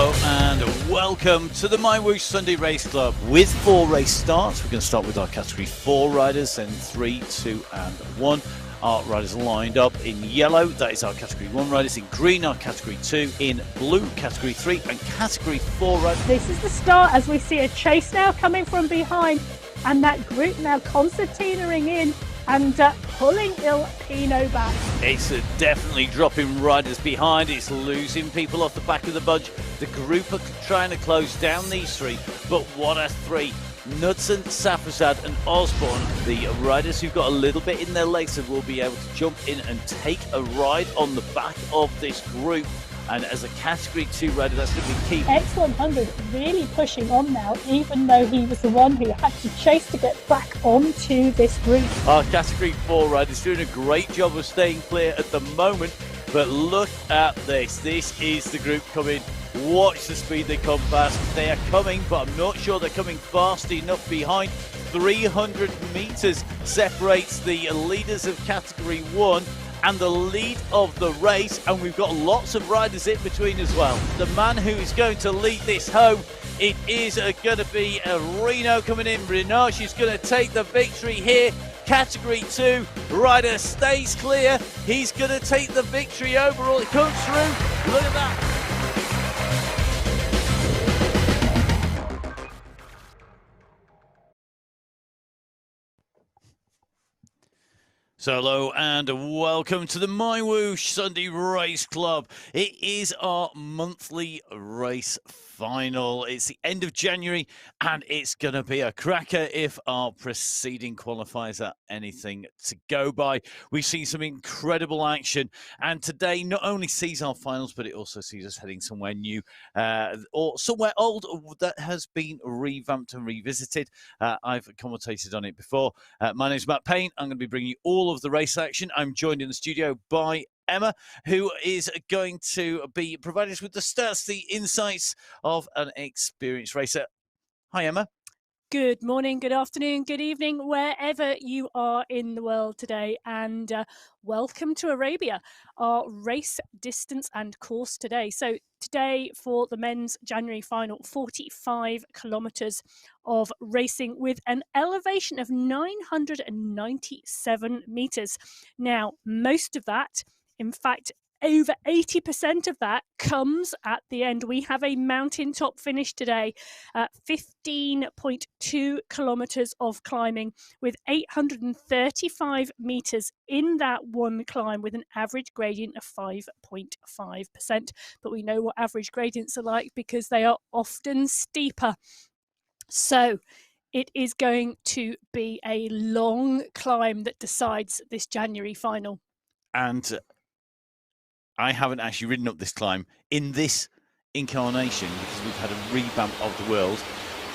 Hello and welcome to the MyWhoosh Sunday Race Club with 4 race starts. We're going to start with our Category 4 riders, then 3, 2 and 1. Our riders lined up in yellow, that is our Category 1 riders. In green, our Category 2. In blue, Category 3 and Category 4 riders. This is the start as we see a chase now coming from behind, and that group now concertinaing in and pulling Il Pino back. It's definitely dropping riders behind. It's losing people off the back of the bunch. The group are trying to close down these 3, but what a 3. Knudsen, Safazad and Osborne, the riders who've got a little bit in their legs, and will be able to jump in and take a ride on the back of this group. And as a Category 2 rider, that's going to be key. X100 really pushing on now, even though he was the one who had to chase to get back onto this group. Our Category 4 rider's doing a great job of staying clear at the moment, but look at this. This is the group coming. Watch the speed they come past. They are coming, but I'm not sure they're coming fast enough behind. 300 metres separates the leaders of Category 1 and the lead of the race, and we've got lots of riders in between as well. The man who is going to lead this home, it is going to be Reno coming in. Reno, she's going to take the victory here. Category 2 rider stays clear. He's going to take the victory overall. It comes through. Look at that. So hello and welcome to the MyWhoosh Sunday Race Club. It is our monthly race final. It's the end of January and it's going to be a cracker if our preceding qualifiers are anything to go by. We've seen some incredible action, and today not only sees our finals, but it also sees us heading somewhere new or somewhere old that has been revamped and revisited. I've commentated on it before. My name is Matt Payne. I'm going to be bringing you all of the race action. I'm joined in the studio by Emma, who is going to be providing us with the stats, the insights of an experienced racer. Hi, Emma. Good morning, good afternoon, good evening, wherever you are in the world today, and welcome to Arabia, our race distance and course today. So today for the men's January final, 45 kilometres of racing with an elevation of 997 metres. Now, most of that, in fact, over 80% of that comes at the end. We have a mountaintop finish today, 15.2 kilometres of climbing with 835 metres in that one climb with an average gradient of 5.5%. But we know what average gradients are like because they are often steeper. So it is going to be a long climb that decides this January final. And I haven't actually ridden up this climb in this incarnation because we've had a revamp of the world.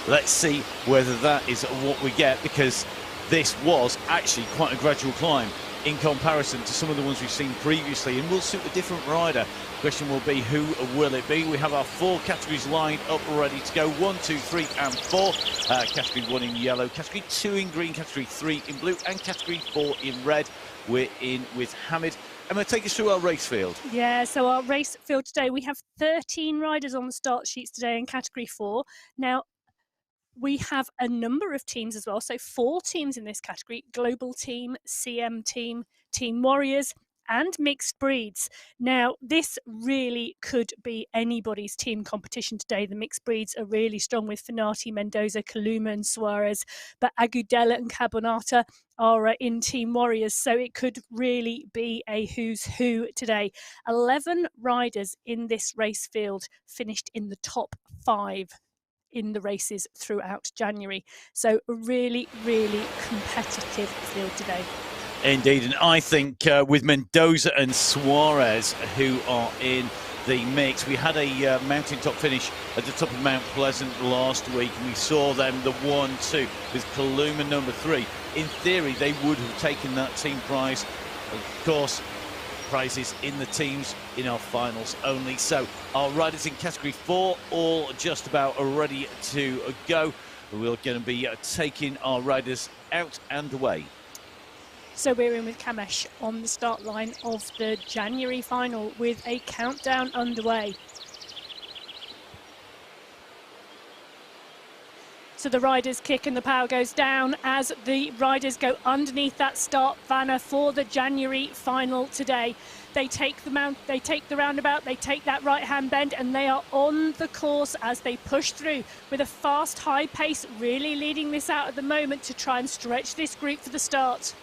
Let's see whether that is what we get, because this was actually quite a gradual climb in comparison to some of the ones we've seen previously, and will suit a different rider. The question will be, who will it be? We have our 4 categories lined up ready to go. 1, 2, 3 and 4. Category 1 in yellow, Category 2 in green, Category 3 in blue and Category 4 in red. We're in with Hamid. Emma, take us through our race field. Yeah, so our race field today, we have 13 riders on the start sheets today in Category 4. Now, we have a number of teams as well. So 4 teams in this category: Global Team, CM Team, Team Warriors and Mixed Breeds. Now, this really could be anybody's team competition today. The Mixed Breeds are really strong with Finati, Mendoza, Kaluma and Suarez, but Agudela and Cabonata are in Team Warriors, so it could really be a who's who today. 11 riders in this race field finished in the top 5 in the races throughout January. So a really, really competitive field today. Indeed, and I think with Mendoza and Suarez, who are in the mix, we had a mountaintop finish at the top of Mount Pleasant last week, and we saw them the 1-2 with Kaluma number 3. In theory, they would have taken that team prize. Of course, prizes in the teams in our finals only. So our riders in Category 4 all just about ready to go. We're going to be taking our riders out and away. So we're in with Kamesh on the start line of the January final with a countdown underway. So the riders kick and the power goes down as the riders go underneath that start banner for the January final today. They take the roundabout, they take that right-hand bend, and they are on the course as they push through with a fast, high pace, really leading this out at the moment to try and stretch this group for the start.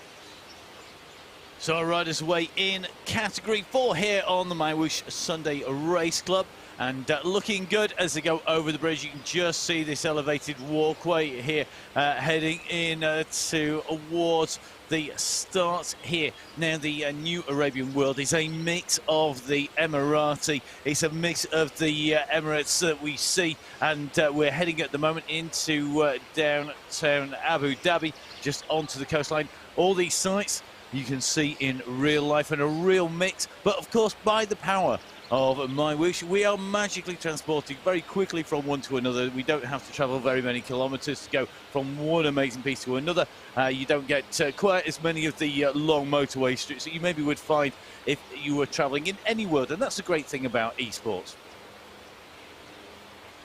So our riders away in Category 4 here on the MyWhoosh Sunday Race Club. And looking good as they go over the bridge. You can just see this elevated walkway here heading in towards the start here. Now the New Arabian World is a mix of the Emirati, it's a mix of the Emirates that we see, and we're heading at the moment into downtown Abu Dhabi, just onto the coastline. All these sites you can see in real life and a real mix, but of course by the power of MyWhoosh, we are magically transported very quickly from one to another. We don't have to travel very many kilometres to go from one amazing piece to another. You don't get quite as many of the long motorway streets that you maybe would find if you were travelling in any world, and that's the great thing about esports.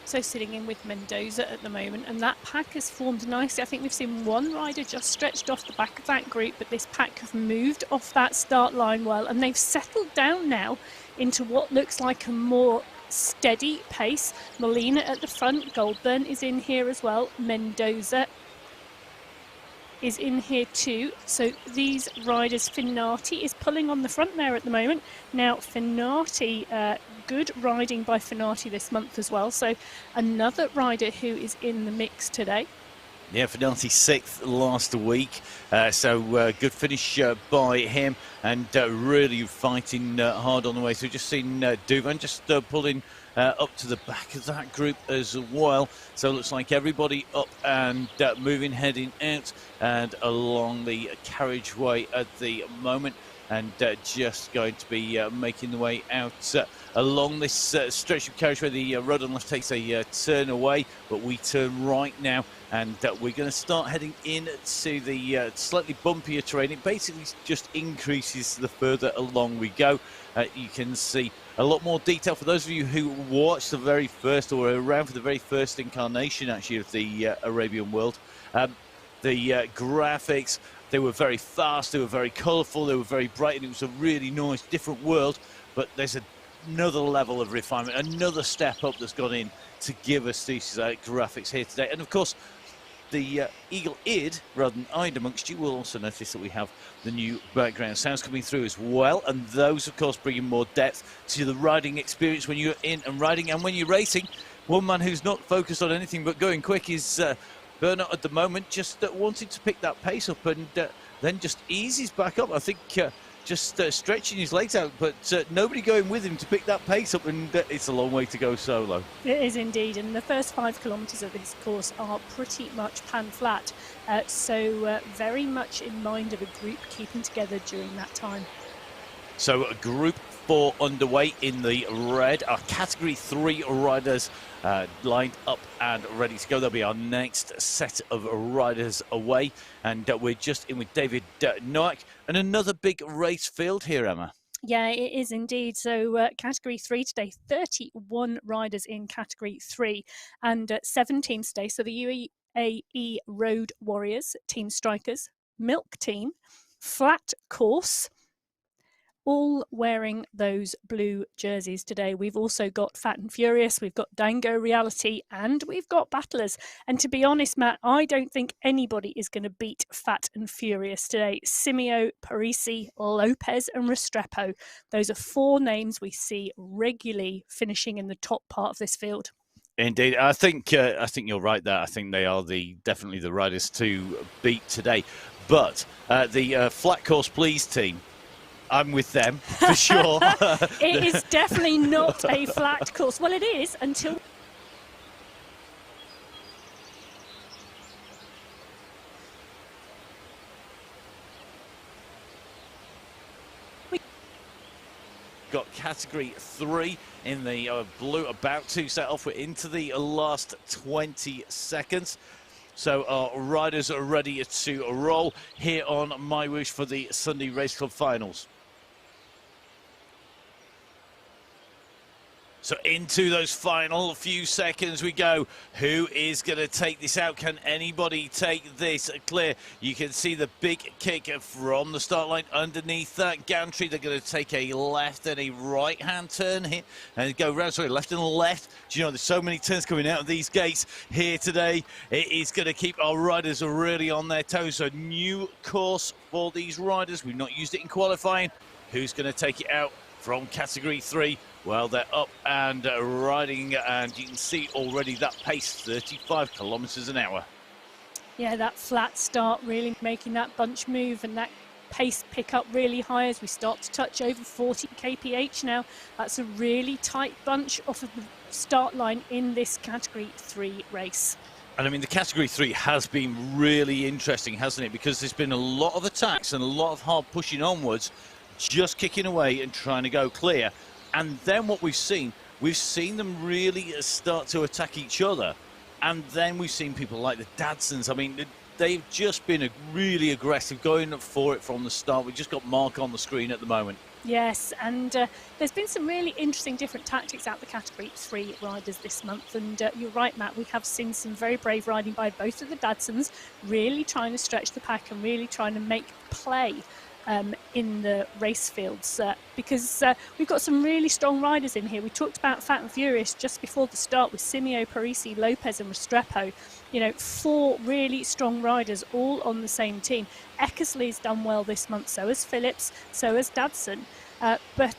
So sitting in with Mendoza at the moment, and that pack has formed nicely. I think we've seen one rider just stretched off the back of that group, but this pack have moved off that start line well, and they've settled down now into what looks like a more steady pace. Molina at the front, Goldburn is in here as well, Mendoza is in here too. So these riders, Finati is pulling on the front there at the moment. Now Finati, good riding by Finati this month as well. So another rider who is in the mix today. Yeah, Finati 6th last week, so good finish by him, and really fighting hard on the way. So just seen Duvan just pulling up to the back of that group as well. So it looks like everybody up and moving, heading out and along the carriageway at the moment, and just going to be making the way out along this stretch of carriageway. The road on the left takes a turn away, but we turn right now, and we're going to start heading into the slightly bumpier terrain. It basically just increases the further along we go. You can see a lot more detail for those of you who watched the very first, or were around for the very first incarnation actually of the Arabian World. The graphics, they were very fast, they were very colourful, they were very bright, and it was a really nice, different world. But there's another level of refinement, another step up that's gone in to give us these graphics here today. And of course, the eagle-eared rather than eyed amongst you will also notice that we have the new background sounds coming through as well, and those of course bringing more depth to the riding experience when you're in and riding. And when you're racing, one man who's not focused on anything but going quick is Bernard at the moment, just wanting to pick that pace up, and then just eases back up. I think just stretching his legs out, but nobody going with him to pick that pace up, and it's a long way to go solo. It is indeed, and the first 5 kilometres of this course are pretty much pan flat, so very much in mind of a group keeping together during that time. So Group 4 underway in the red. Our Category 3 riders lined up and ready to go. That'll be our next set of riders away. And we're just in with David Noack, and another big race field here, Emma. Yeah, it is indeed. So Category 3 today, 31 riders in Category 3 and 7 teams today. So the UAE Road Warriors, Team Strikers, Milk Team, Flat Course, all wearing those blue jerseys today. We've also got Fat and Furious, we've got Dango Reality, and we've got Battlers. And to be honest, Matt, I don't think anybody is going to beat Fat and Furious today. Simeo, Parisi, Lopez and Restrepo. Those are 4 names we see regularly finishing in the top part of this field. Indeed, I think you're right there. I think they are definitely the riders to beat today. But the Flat Course Please team, I'm with them for sure. It is definitely not a flat course. Well, it is until we got Category 3 in the blue, about to set off. We're into the last 20 seconds. So our riders are ready to roll here on MyWhoosh for the Sunday Race Club Finals. So into those final few seconds we go. Who is going to take this out? Can anybody take this clear? You can see the big kick from the start line underneath that gantry. They're going to take a left and a right-hand turn here and go round. Sorry, left and left. Do you know, there's so many turns coming out of these gates here today. It is going to keep our riders really on their toes. A new course for these riders. We've not used it in qualifying. Who's going to take it out from Category 3? Well, they're up and riding, and you can see already that pace, 35 kilometres an hour. Yeah, that flat start really making that bunch move, and that pace pick up really high as we start to touch over 40 kph now. That's a really tight bunch off of the start line in this Category 3 race. And I mean, the Category 3 has been really interesting, hasn't it? Because there's been a lot of attacks and a lot of hard pushing onwards, just kicking away and trying to go clear. And then what we've seen them really start to attack each other. And then we've seen people like the Dadsons. I mean, they've just been really aggressive, going for it from the start. We've just got Mark on the screen at the moment. Yes, and there's been some really interesting different tactics out the Category 3 riders this month. And you're right, Matt, we have seen some very brave riding by both of the Dadsons, really trying to stretch the pack and really trying to make play in the race fields, because we've got some really strong riders in here. We talked about Fat and Furious just before the start with Simeo, Parisi, Lopez and Restrepo. You know, 4 really strong riders all on the same team. Eckersley's done well this month, so has Phillips, so has Dadson. But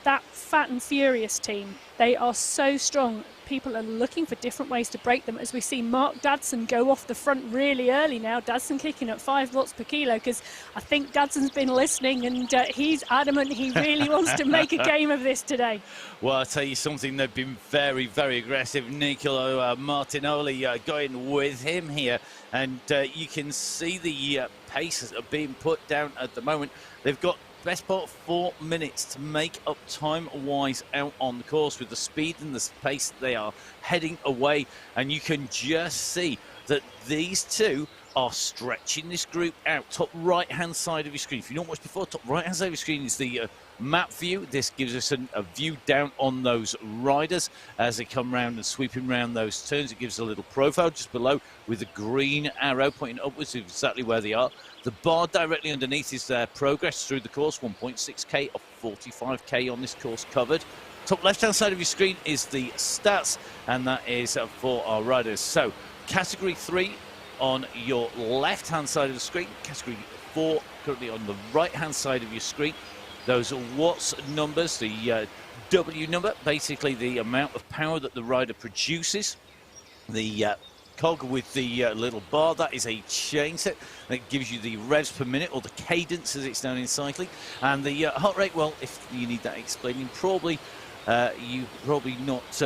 that Fat and Furious team, they are so strong. People are looking for different ways to break them, as we see Mark Dadson go off the front really early now. Dadson kicking at 5 watts per kilo, because I think Dadson's been listening, and he's adamant he really wants to make a game of this today. Well, I'll tell you something, they've been very, very aggressive. Nicolo Martinoli going with him here, and you can see the pace being put down at the moment. They've got best part of 4 minutes to make up time-wise out on the course with the speed and the pace they are heading away. And you can just see that these two are stretching this group out. Top right-hand side of your screen. If you've not watched before, top right-hand side of your screen is the map view. This gives us a view down on those riders as they come round and sweeping round those turns. It gives a little profile just below with a green arrow pointing upwards to exactly where they are. The bar directly underneath is their progress through the course, 1.6k of 45k on this course covered. Top left-hand side of your screen is the stats, and that is for our riders. So, Category 3 on your left-hand side of the screen, Category 4 currently on the right-hand side of your screen. Those are watts numbers, the W number, basically the amount of power that the rider produces. The cog with the little bar, that is a chain set that gives you the revs per minute, or the cadence as it's known in cycling. And the heart rate, well, if you need that explaining, probably you probably not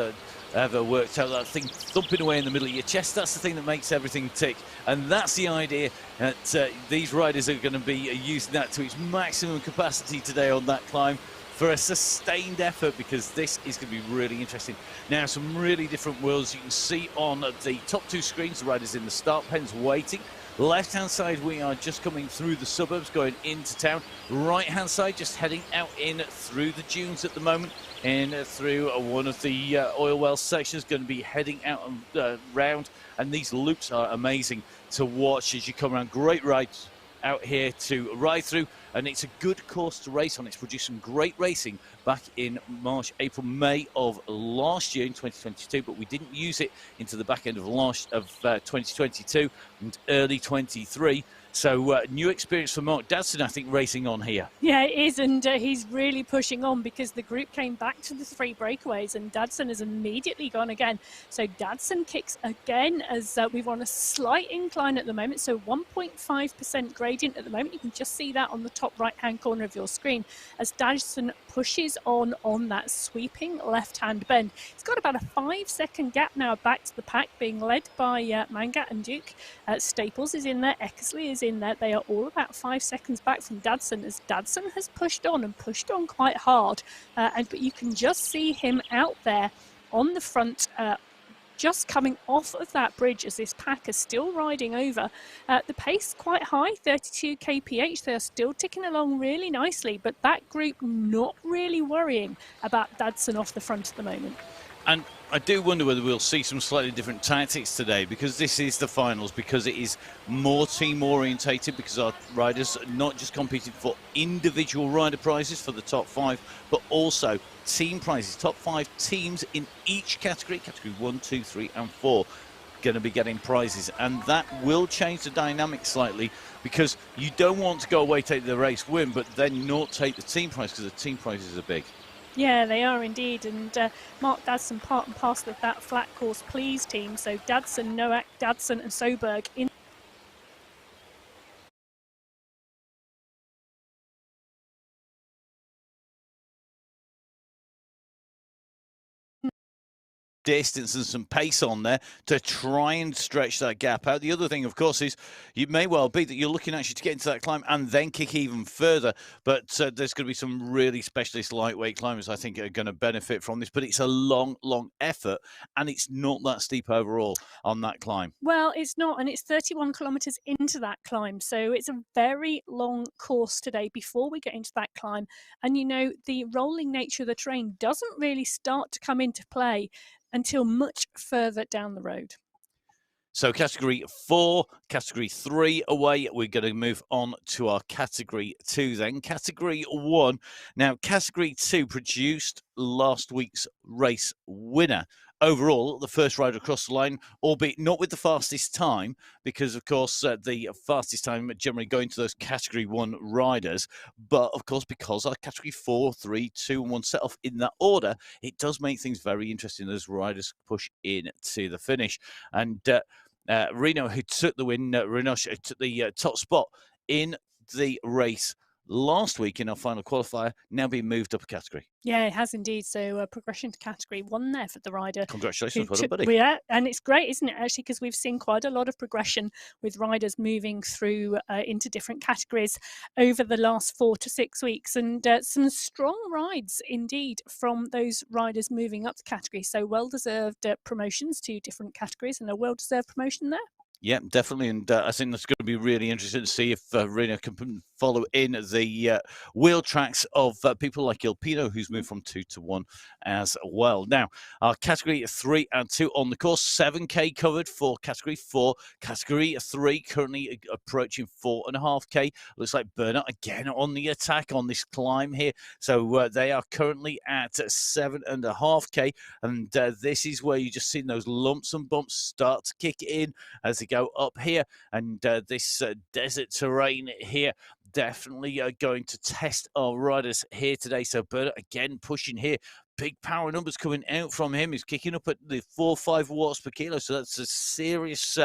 ever worked out that thing thumping away in the middle of your chest. That's the thing that makes everything tick, and that's the idea that these riders are going to be using that to its maximum capacity today on that climb for a sustained effort, because this is going to be really interesting. Now, some really different worlds you can see on the top 2 screens. The riders in the start pens waiting. Left hand side, we are just coming through the suburbs going into town. Right hand side, just heading out in through the dunes at the moment, in through one of the oil well sections, going to be heading out and round. And these loops are amazing to watch as you come around. Great rides out here to ride through, and it's a good course to race on. It's produced some great racing back in March, April, May of last year in 2022, but we didn't use it into the back end of 2022 and early 23. So new experience for Mark Dadson, I think, racing on here. Yeah, it is, and he's really pushing on, because the group came back to the 3 breakaways and Dadson has immediately gone again. So Dadson kicks again as we're on a slight incline at the moment, so 1.5% gradient at the moment. You can just see that on the top right-hand corner of your screen as Dadson pushes on that sweeping left-hand bend. It's got about a 5-second gap now back to the pack, being led by Mangat and Duke. Staples is in there, Eckersley is in there. They are all about 5 seconds back from Dadson, as Dadson has pushed on quite hard. But you can just see him out there on the front just coming off of that bridge as this pack is still riding over. The pace quite high, 32 kph. They're still ticking along really nicely, but that group not really worrying about Dadson off the front at the moment. And I do wonder whether we'll see some slightly different tactics today, because this is the finals, because it is more team orientated, because our riders are not just competing for individual rider prizes for the top 5, but also team prizes. Top 5 teams in each category 1, 2, 3 and 4, going to be getting prizes, and that will change the dynamic slightly, because you don't want to go away, take the race win, but then not take the team prize, because the team prizes are big. Yeah, they are indeed, and Mark Dadson part and parcel of that flat course please team. So Dadson, Nowak, Dadson and Soberg in distance and some pace on there to try and stretch that gap out. The other thing, of course, is it may well be that you're looking actually to get into that climb and then kick even further, but there's going to be some really specialist lightweight climbers I think are going to benefit from this, but it's a long effort, and it's not that steep overall on that climb. Well, it's not, and it's 31 kilometres into that climb, so it's a very long course today before we get into that climb. And you know, the rolling nature of the terrain doesn't really start to come into play until much further down the road. So category 4, category 3 away. We're going to move on to our category 2 then. Category 1. Now, category 2 produced last week's race winner. Overall, the first rider across the line, albeit not with the fastest time, because, of course, the fastest time generally going to those category 1 riders. But, of course, because our category 4, 3, 2 and 1 set off in that order, it does make things very interesting as riders push in to the finish. And Reno, who took the win, Renosh took the top spot in the race last week in our final qualifier, now being moved up a category. Yeah, it has indeed. So progression to category 1 there for the rider. Congratulations, well done, buddy. Yeah, and it's great, isn't it, actually, because we've seen quite a lot of progression with riders moving through into different categories over the last 4 to 6 weeks, and some strong rides indeed from those riders moving up the category. So well-deserved promotions to different categories, and a well-deserved promotion there. Yeah, definitely, and I think that's going to be really interesting to see if Reno can follow in the wheel tracks of people like Ilpino, who's moved from 2 to 1 as well. Now, our category 3 and 2 on the course, 7K covered for category 4. Category 3 currently approaching 4.5K. Looks like Bernard again on the attack on this climb here. So they are currently at 7.5K, and this is where you just see those lumps and bumps start to kick in as they go up here, and this desert terrain here definitely going to test our riders here today. So Bernard again pushing here, big power numbers coming out from him. He's kicking up at the 4-5 watts per kilo, so that's a serious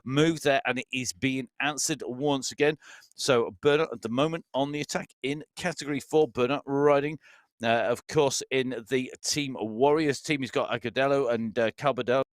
move there, and it is being answered once again. So Bernard at the moment on the attack in category 4. Bernard riding of course in the Team Warriors team. He's got Agudelo and Carbadel.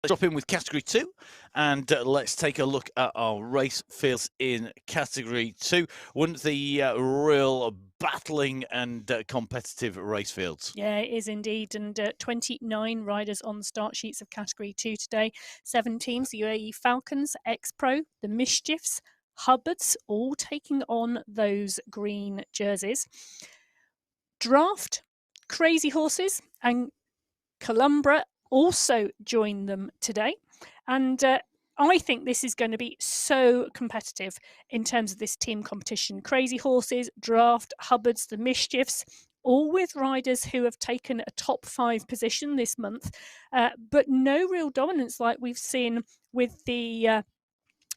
Let's drop in with category 2, and let's take a look at our race fields in category 2. One of the real battling and competitive race fields. Yeah, it is indeed, and 29 riders on the start sheets of category 2 today. 7 teams: the UAE Falcons, X-Pro, the Mischiefs, Hubbards, all taking on those green jerseys. Draft, Crazy Horses and Columbra also join them today, and I think this is going to be so competitive in terms of this team competition. Crazy Horses, Draft, Hubbards, the Mischiefs, all with riders who have taken a top 5 position this month, but no real dominance like we've seen with the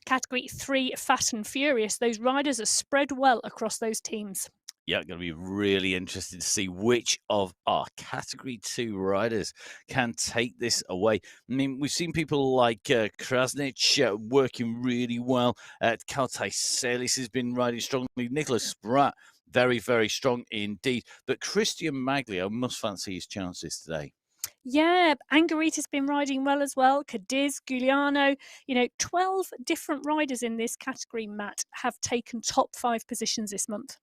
category 3 Fat and Furious. Those riders are spread well across those teams. Yeah, going to be really interested to see which of our category 2 riders can take this away. I mean, we've seen people like Krasnich working really well. Kaltai Celis has been riding strongly. Nicholas Spratt, very, very strong indeed. But Christian Maglio must fancy his chances today. Yeah, Angarita's been riding well as well. Cadiz, Giuliano, 12 different riders in this category, Matt, have taken top 5 positions this month.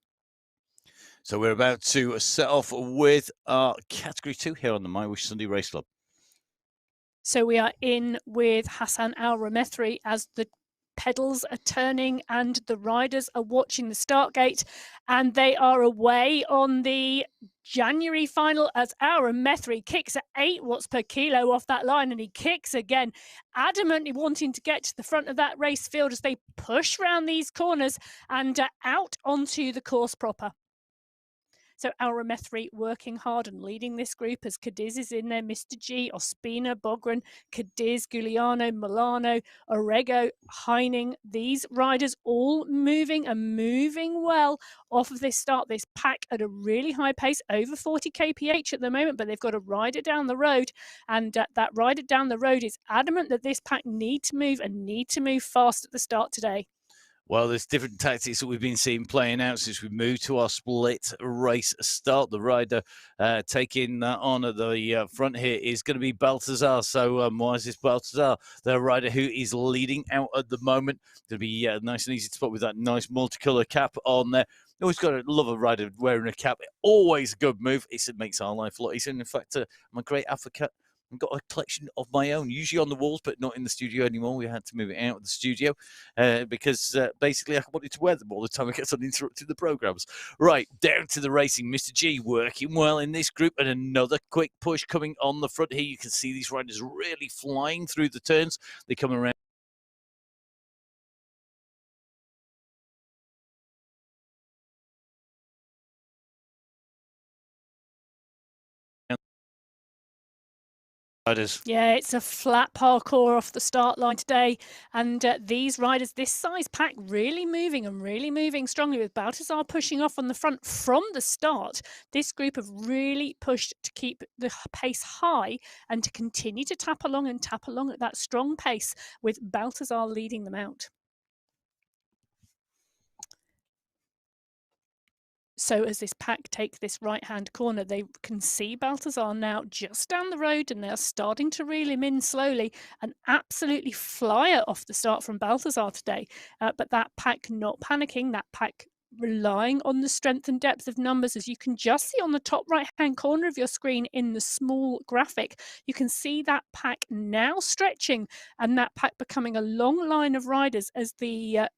So we're about to set off with our Category 2 here on the MyWhoosh Sunday Race Club. So we are in with Hassan Al-Ramethri as the pedals are turning and the riders are watching the start gate, and they are away on the January final as Al-Ramethri kicks at 8 watts per kilo off that line, and he kicks again, adamantly wanting to get to the front of that race field as they push round these corners and out onto the course proper. So Al-Ramethri working hard and leading this group as Cadiz is in there, Mr. G, Ospina, Bogran, Cadiz, Giuliano, Milano, Orego, Heining. These riders all moving and moving well off of this start. This pack at a really high pace, over 40 kph at the moment, but they've got a rider down the road, and that rider down the road is adamant that this pack need to move and need to move fast at the start today. Well, there's different tactics that we've been seeing playing out since we moved to our split race start. The rider taking on at the front here is going to be Baltazar. So why is this Baltazar? The rider who is leading out at the moment. Going to be nice and easy to spot with that nice multicolour cap on there. Always got to love a rider wearing a cap. Always a good move. It makes our life a lot easier. And in fact, I'm a great advocate. I've got a collection of my own, usually on the walls, but not in the studio anymore. We had to move it out of the studio because basically I wanted to wear them all the time. I kept on interrupting the programs. Right, down to the racing. Mr. G working well in this group, and another quick push coming on the front here. You can see these riders really flying through the turns. They come around. Yeah, it's a flat parkour off the start line today, and these riders, this size pack, really moving and really moving strongly, with Baltazar pushing off on the front from the start. This group have really pushed to keep the pace high and to continue to tap along at that strong pace, with Baltazar leading them out. So as this pack take this right-hand corner, they can see Baltazar now just down the road, and they're starting to reel him in slowly. An absolutely flyer off the start from Baltazar today. But that pack not panicking, that pack relying on the strength and depth of numbers, as you can just see on the top right-hand corner of your screen in the small graphic. You can see that pack now stretching, and that pack becoming a long line of riders as the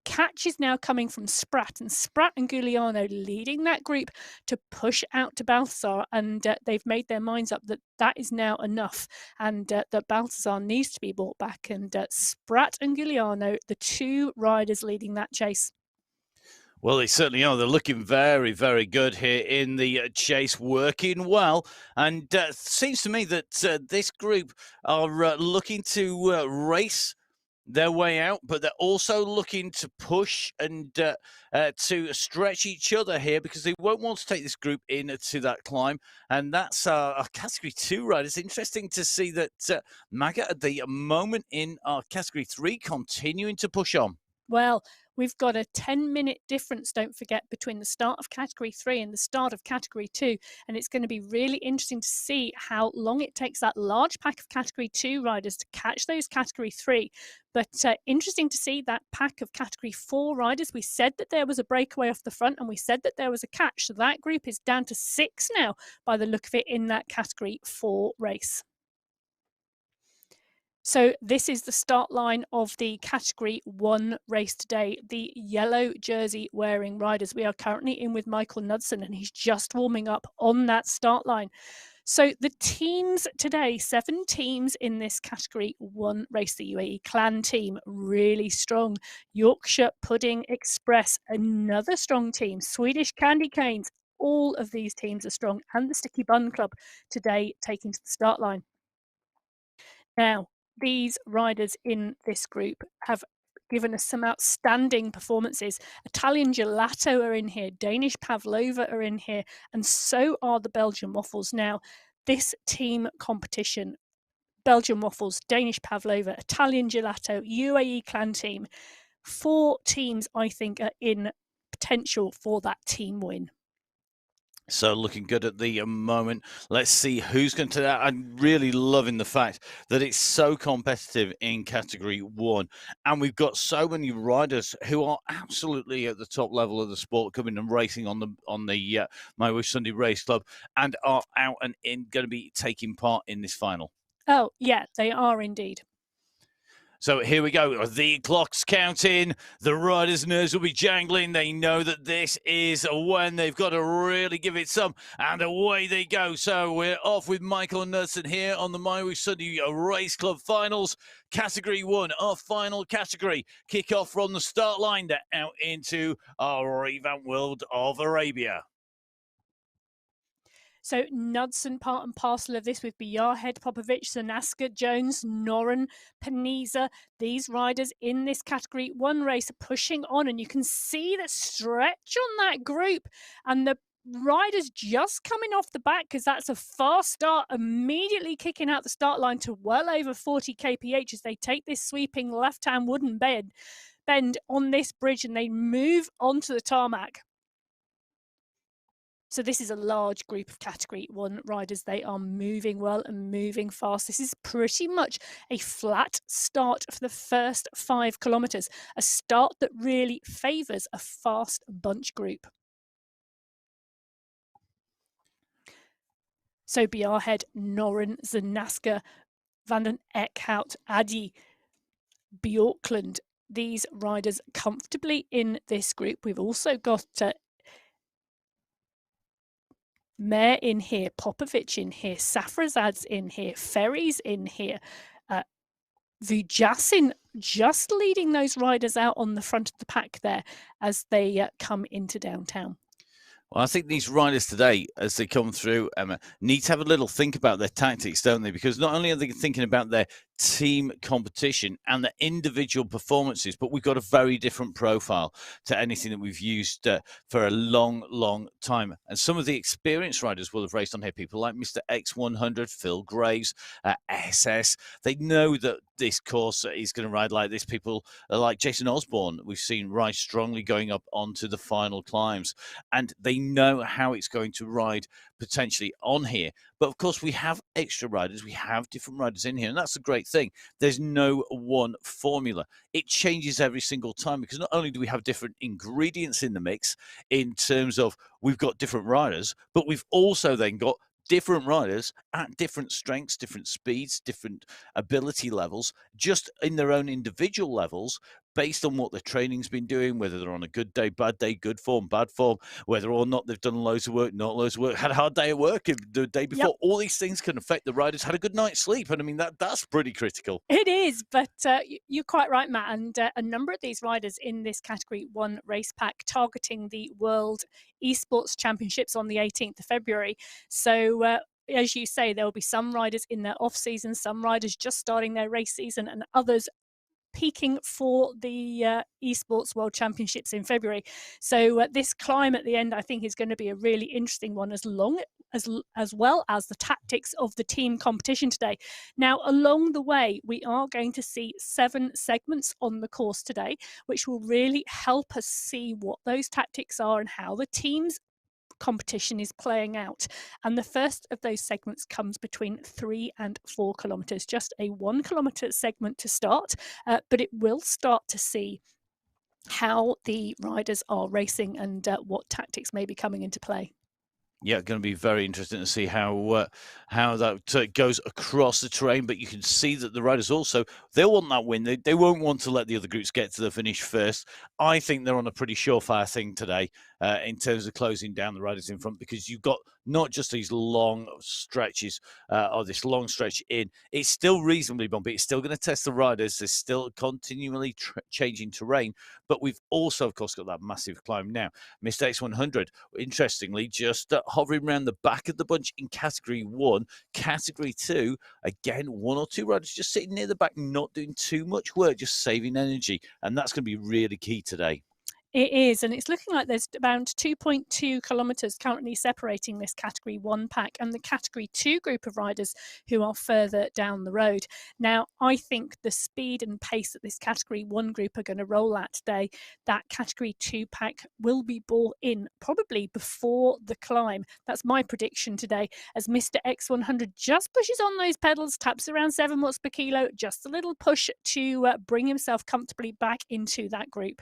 catch is now coming from Spratt and Giuliano leading that group to push out to Baltazar, and they've made their minds up that that is now enough, and that Baltazar needs to be brought back, and Spratt and Giuliano, the two riders leading that chase. Well, they certainly are. They're looking very, very good here in the chase, working well. And it seems to me that this group are looking to race their way out, but they're also looking to push and to stretch each other here, because they won't want to take this group into that climb. And that's our Category 2 ride. It's interesting to see that Maga at the moment in our Category 3 continuing to push on. Well, we've got a 10-minute difference, don't forget, between the start of Category 3 and the start of Category 2. And it's going to be really interesting to see how long it takes that large pack of Category 2 riders to catch those Category 3. But interesting to see that pack of Category 4 riders. We said that there was a breakaway off the front, and we said that there was a catch. So that group is down to 6 now by the look of it in that Category 4 race. So this is the start line of the Category 1 race today. The yellow jersey wearing riders. We are currently in with Michael Knudsen, and he's just warming up on that start line. So the teams today, 7 teams in this Category 1 race. The UAE Clan team, really strong. Yorkshire Pudding Express, another strong team. Swedish Candy Canes, all of these teams are strong. And the Sticky Bun Club today taking to the start line. Now, these riders in this group have given us some outstanding performances. Italian Gelato are in here, Danish Pavlova are in here, and so are the Belgian Waffles. Now, this team competition, Belgian Waffles, Danish Pavlova, Italian Gelato, UAE Clan team, 4 teams I think are in potential for that team win. So looking good at the moment. Let's see who's going to. I'm really loving the fact that it's so competitive in Category 1. And we've got so many riders who are absolutely at the top level of the sport coming and racing on the MyWhoosh Sunday Race Club and are out and in going to be taking part in this final. Oh, yeah, they are indeed. So here we go. The clock's counting. The riders' nerves will be jangling. They know that this is when they've got to really give it some. And away they go. So we're off with Michael Knudsen here on the MyWhoosh Sunday Race Club Finals. Category 1, our final category. Kick off from the start line. They're out into our revamped world of Arabia. So Knudsen part and parcel of this with Biarhead, Popovic, Zanaska, Jones, Noren, Paniza. These riders in this Category 1 race are pushing on, and you can see the stretch on that group. And the riders just coming off the back, because that's a fast start, immediately kicking out the start line to well over 40 kph as they take this sweeping left-hand wooden bend on this bridge, and they move onto the tarmac. So this is a large group of Category 1 riders. They are moving well and moving fast. This is pretty much a flat start for the first 5 kilometres, a start that really favours a fast bunch group. So Biarhead, Noren, Zanaska, Van den Eckhout, Addy, Bjorkland, these riders comfortably in this group. We've also got Mayor in here, Popovic in here, Safrazad's in here, Ferry's in here, Vujasin just leading those riders out on the front of the pack there as they come into downtown. Well, I think these riders today, as they come through, Emma, need to have a little think about their tactics, don't they? Because not only are they thinking about their team competition and their individual performances, but we've got a very different profile to anything that we've used for a long, long time. And some of the experienced riders will have raced on here, people like Mr. X100, Phil Graves, SS. They know that this course is going to ride like this. People like Jason Osborne, we've seen ride strongly going up onto the final climbs. And they know how it's going to ride potentially on here. But of course, we have extra riders. We have different riders in here. And that's a great thing. There's no one formula. It changes every single time because not only do we have different ingredients in the mix in terms of we've got different riders, but we've also then got different riders at different strengths, different speeds, different ability levels, just in their own individual levels, based on what their training's been doing, whether they're on a good day, bad day, good form, bad form, whether or not they've done loads of work, not loads of work, had a hard day at work the day before. Yep. All these things can affect the riders, had a good night's sleep. And I mean, that's pretty critical. It is, but you're quite right, Matt. And a number of these riders in this Category 1 race pack targeting the World Esports Championships on the 18th of February. So as you say, there will be some riders in their off season, some riders just starting their race season, and others peaking for the Esports World Championships in February. So this climb at the end, I think, is going to be a really interesting one, as well as the tactics of the team competition today. Now, along the way, we are going to see 7 segments on the course today, which will really help us see what those tactics are and how the teams competition is playing out. And the first of those segments comes between 3 and 4 kilometres, just a 1 kilometre segment to start, but it will start to see how the riders are racing and what tactics may be coming into play. Yeah, going to be very interesting to see how that goes across the terrain. But you can see that the riders also, they'll want that win. They won't want to let the other groups get to the finish first. I think they're on a pretty surefire thing today in terms of closing down the riders in front, because you've got not just these long stretches or this long stretch in. It's still reasonably bumpy. It's still going to test the riders. There's still continually changing terrain. But we've also, of course, got that massive climb now. Mr. X100, interestingly, just hovering around the back of the bunch in Category 1. Category 2, again, 1 or 2 riders just sitting near the back, not doing too much work, just saving energy. And that's going to be really key today. It is, and it's looking like there's around 2.2 kilometres currently separating this Category 1 pack and the Category 2 group of riders who are further down the road. Now, I think the speed and pace that this Category 1 group are going to roll at today, that Category 2 pack will be brought in probably before the climb. That's my prediction today, as Mr. X100 just pushes on those pedals, taps around 7 watts per kilo, just a little push to bring himself comfortably back into that group.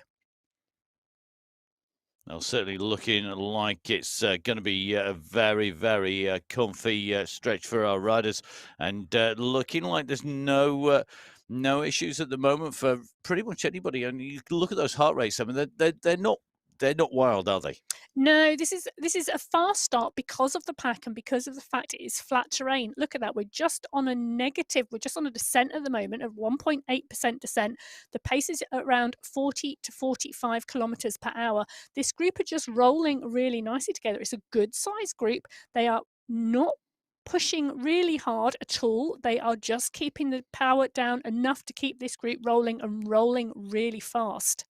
Well, certainly looking like it's going to be a very, very comfy stretch for our riders, and looking like there's no issues at the moment for pretty much anybody. And you look at those heart rates. I mean, they're not wild, are they? No, this is a fast start because of the pack and because of the fact it is flat terrain. Look at that. We're just on a negative. We're just on a descent at the moment of 1.8% descent. The pace is around 40 to 45 kilometers per hour. This group are just rolling really nicely together. It's a good sized group. They are not pushing really hard at all. They are just keeping the power down enough to keep this group rolling and rolling really fast.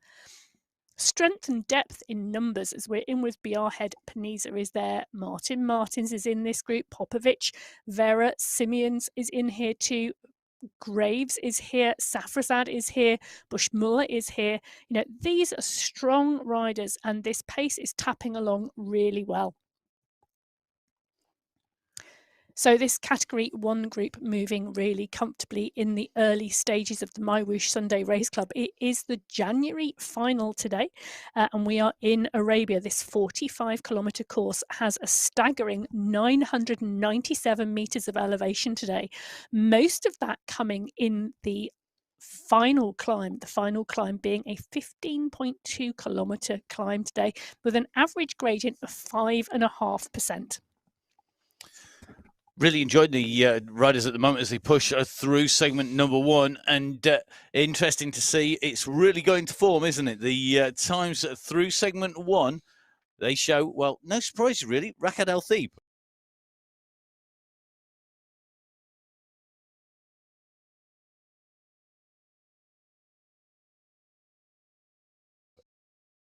Strength and depth in numbers, as we're in with BR Head. Panizza is there, Martin Martins is in this group, Popovic, Vera, Simeons is in here too, Graves is here, Safrazad is here, Bushmuller is here. You know, these are strong riders and this pace is tapping along really well. So this Category 1 group moving really comfortably in the early stages of the MyWhoosh Sunday Race Club. It is the January final today, and we are in Arabia. This 45-kilometre course has a staggering 997 metres of elevation today, most of that coming in the final climb being a 15.2 kilometre climb today with an average gradient of 5.5%. Really enjoyed the riders at the moment as they push through segment number 1, and interesting to see it's really going to form, isn't it? The times through segment 1, they show, well, no surprise really, Rakad Al Thib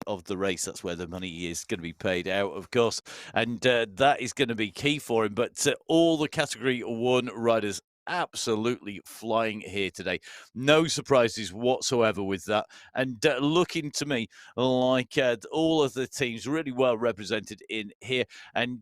of the race. That's where the money is going to be paid out, of course, and that is going to be key for him. But all the Category 1 riders absolutely flying here today. No surprises whatsoever with that, and looking to me like all of the teams really well represented in here, and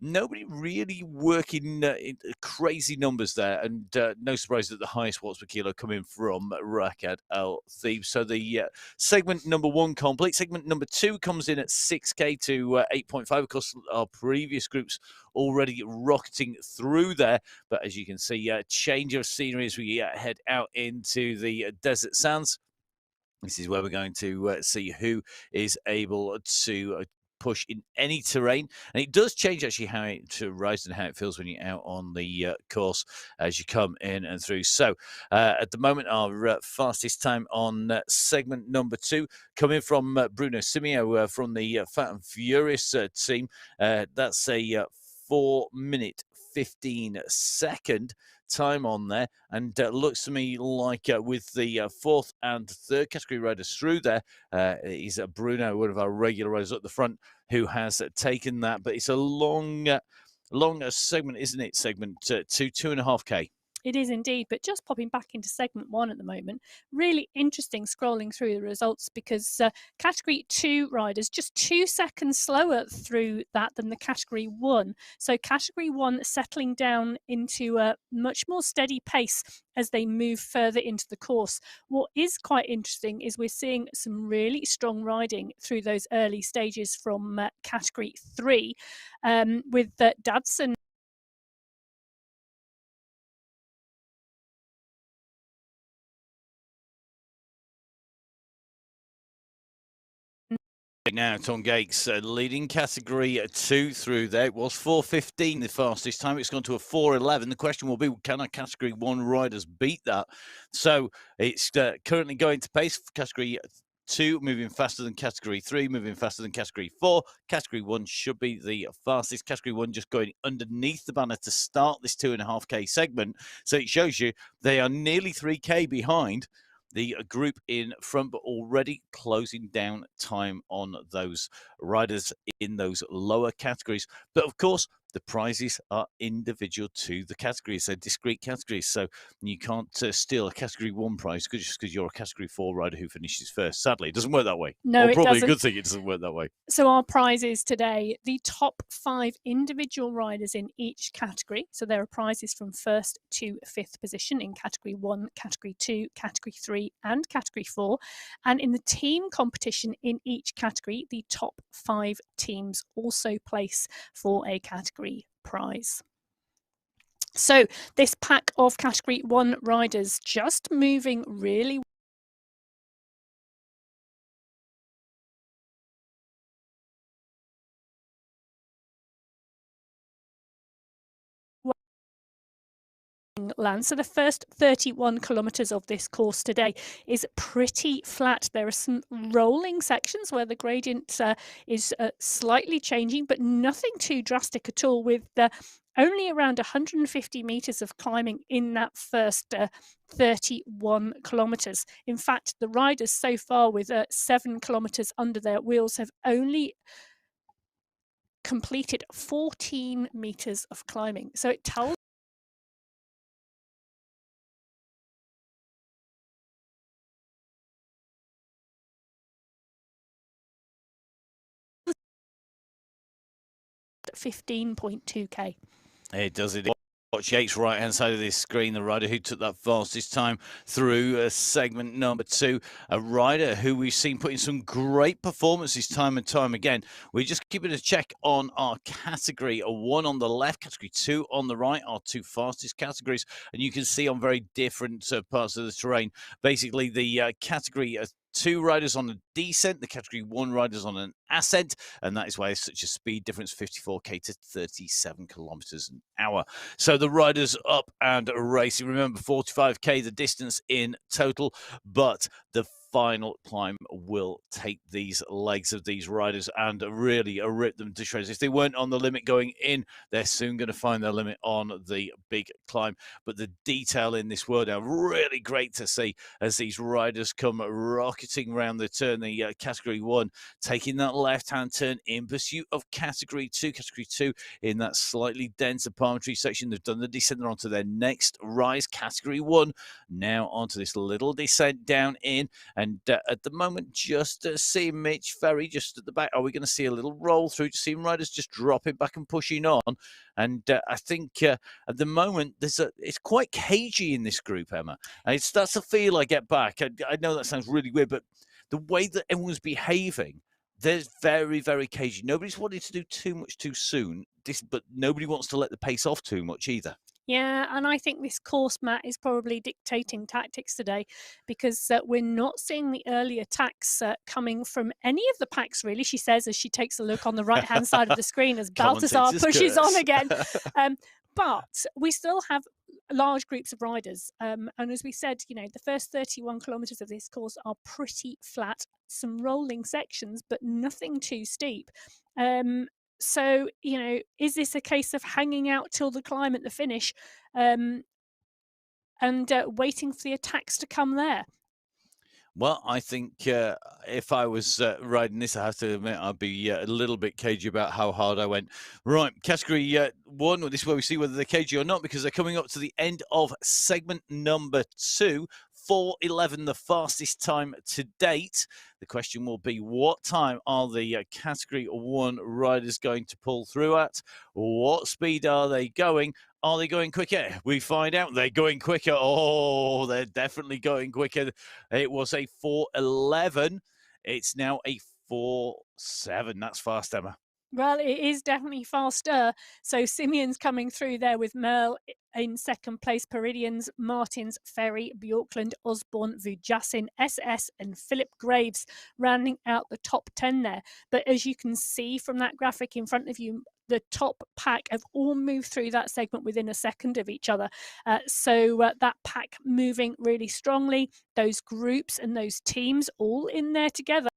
nobody really working in crazy numbers there, and no surprise that the highest watts per kilo coming from Rakad Al Thib. So the segment number 1 complete. Segment number 2 comes in at 6k to 8.5. Of course, our previous groups already rocketing through there, but as you can see, change of scenery as we head out into the desert sands. This is where we're going to see who is able to push in any terrain, and it does change actually how it rides and how it feels when you're out on the course as you come in and through. So at the moment, our fastest time on segment number 2 coming from Bruno Simeo from the Fat and Furious team. That's a 4-minute 15-second time on there, and looks to me like with the 4th and 3rd category riders through there, is Bruno, one of our regular riders at the front, who has taken that. But it's a long segment, isn't it? Segment 2.5k. It is indeed, but just popping back into segment 1 at the moment, really interesting scrolling through the results, because Category 2 riders just 2 seconds slower through that than the Category 1. So Category 1 settling down into a much more steady pace as they move further into the course. What is quite interesting is we're seeing some really strong riding through those early stages from Category 3, with Dadson now. Tom Gates leading Category 2 through there. It was 4:15 the fastest time. It's gone to a 4:11. The question will be, can our Category 1 riders beat that? So it's currently going to pace. Category 2 moving faster than Category 3, moving faster than Category 4. Category 1 should be the fastest. Category 1 just going underneath the banner to start this 2.5k segment. So it shows you they are nearly 3k behind the group in front, but already closing down time on those riders in those lower categories. But of course, the prizes are individual to the categories. They're discrete categories. So you can't steal a category 1 prize just because you're a category 4 rider who finishes first. Sadly, it doesn't work that way. No, Or it probably doesn't. a good thing it doesn't work that way. So our prizes today, the top 5 individual riders in each category. So there are prizes from 1st to 5th position in category 1, category 2, category 3 and category 4. And in the team competition in each category, the top 5 teams also place for a category prize. So this pack of category 1 riders just moving really land. So the first 31 kilometres of this course today is pretty flat. There are some rolling sections where the gradient is slightly changing, but nothing too drastic at all, with only around 150 metres of climbing in that first 31 kilometres. In fact, the riders so far with 7 kilometres under their wheels have only completed 14 metres of climbing. So it tells 15.2k. It does. It. Watch Yates' right-hand side of this screen, the rider who took that fastest time through segment number 2, a rider who we've seen putting some great performances time and time again. We're just keeping a check on our category 1 on the left, category 2 on the right, our 2 fastest categories, and you can see on very different parts of the terrain. Basically, the category 2 riders on a descent, the category 1 riders on an ascent, and that is why there's such a speed difference, 54k to 37 kilometers an hour. So the riders up and racing. Remember, 45k the distance in total, but the final climb will take these legs of these riders and really rip them to shreds. If they weren't on the limit going in, they're soon going to find their limit on the big climb. But the detail in this world are really great to see as these riders come rocketing around the turn, the category 1, taking that left-hand turn in pursuit of category 2. Category 2 in that slightly denser palm tree section. They've done the descent. They're onto their next rise, category 1. Now onto this little descent down in. And at the moment, just seeing Mitch Ferry just at the back. Are we going to see a little roll through to see riders just dropping back and pushing on? And I think at the moment, it's quite cagey in this group, Emma. And that's the feel I get back. I know that sounds really weird, but the way that everyone's behaving, there's very, very cagey. Nobody's wanting to do too much too soon, but nobody wants to let the pace off too much either. Yeah, and I think this course, Matt, is probably dictating tactics today, because we're not seeing the early attacks coming from any of the packs, really, she says as she takes a look on the right-hand side of the screen as Balthasar pushes on again. But we still have large groups of riders. And as we said, the first 31 kilometres of this course are pretty flat, some rolling sections, but nothing too steep. So, is this a case of hanging out till the climb at the finish and waiting for the attacks to come there? Well, I think if I was riding this, I have to admit I'd be a little bit cagey about how hard I went. Right, category 1, this is where we see whether they're cagey or not, because they're coming up to the end of segment number 2. 4:11, the fastest time to date. The question will be, what time are the category 1 riders going to pull through at? What speed are they going? Are they going quicker? We find out they're going quicker. Oh, they're definitely going quicker. It was a 4:11. It's now a 4:07. That's fast, Emma. Well, it is definitely faster. So Simeon's coming through there with Merle in second place, Peridians, Martins, Ferry, Bjorkland, Osborne, Vujasin, SS and Philip Graves rounding out the top 10 there. But as you can see from that graphic in front of you, the top pack have all moved through that segment within a second of each other. So that pack moving really strongly, those groups and those teams all in there together.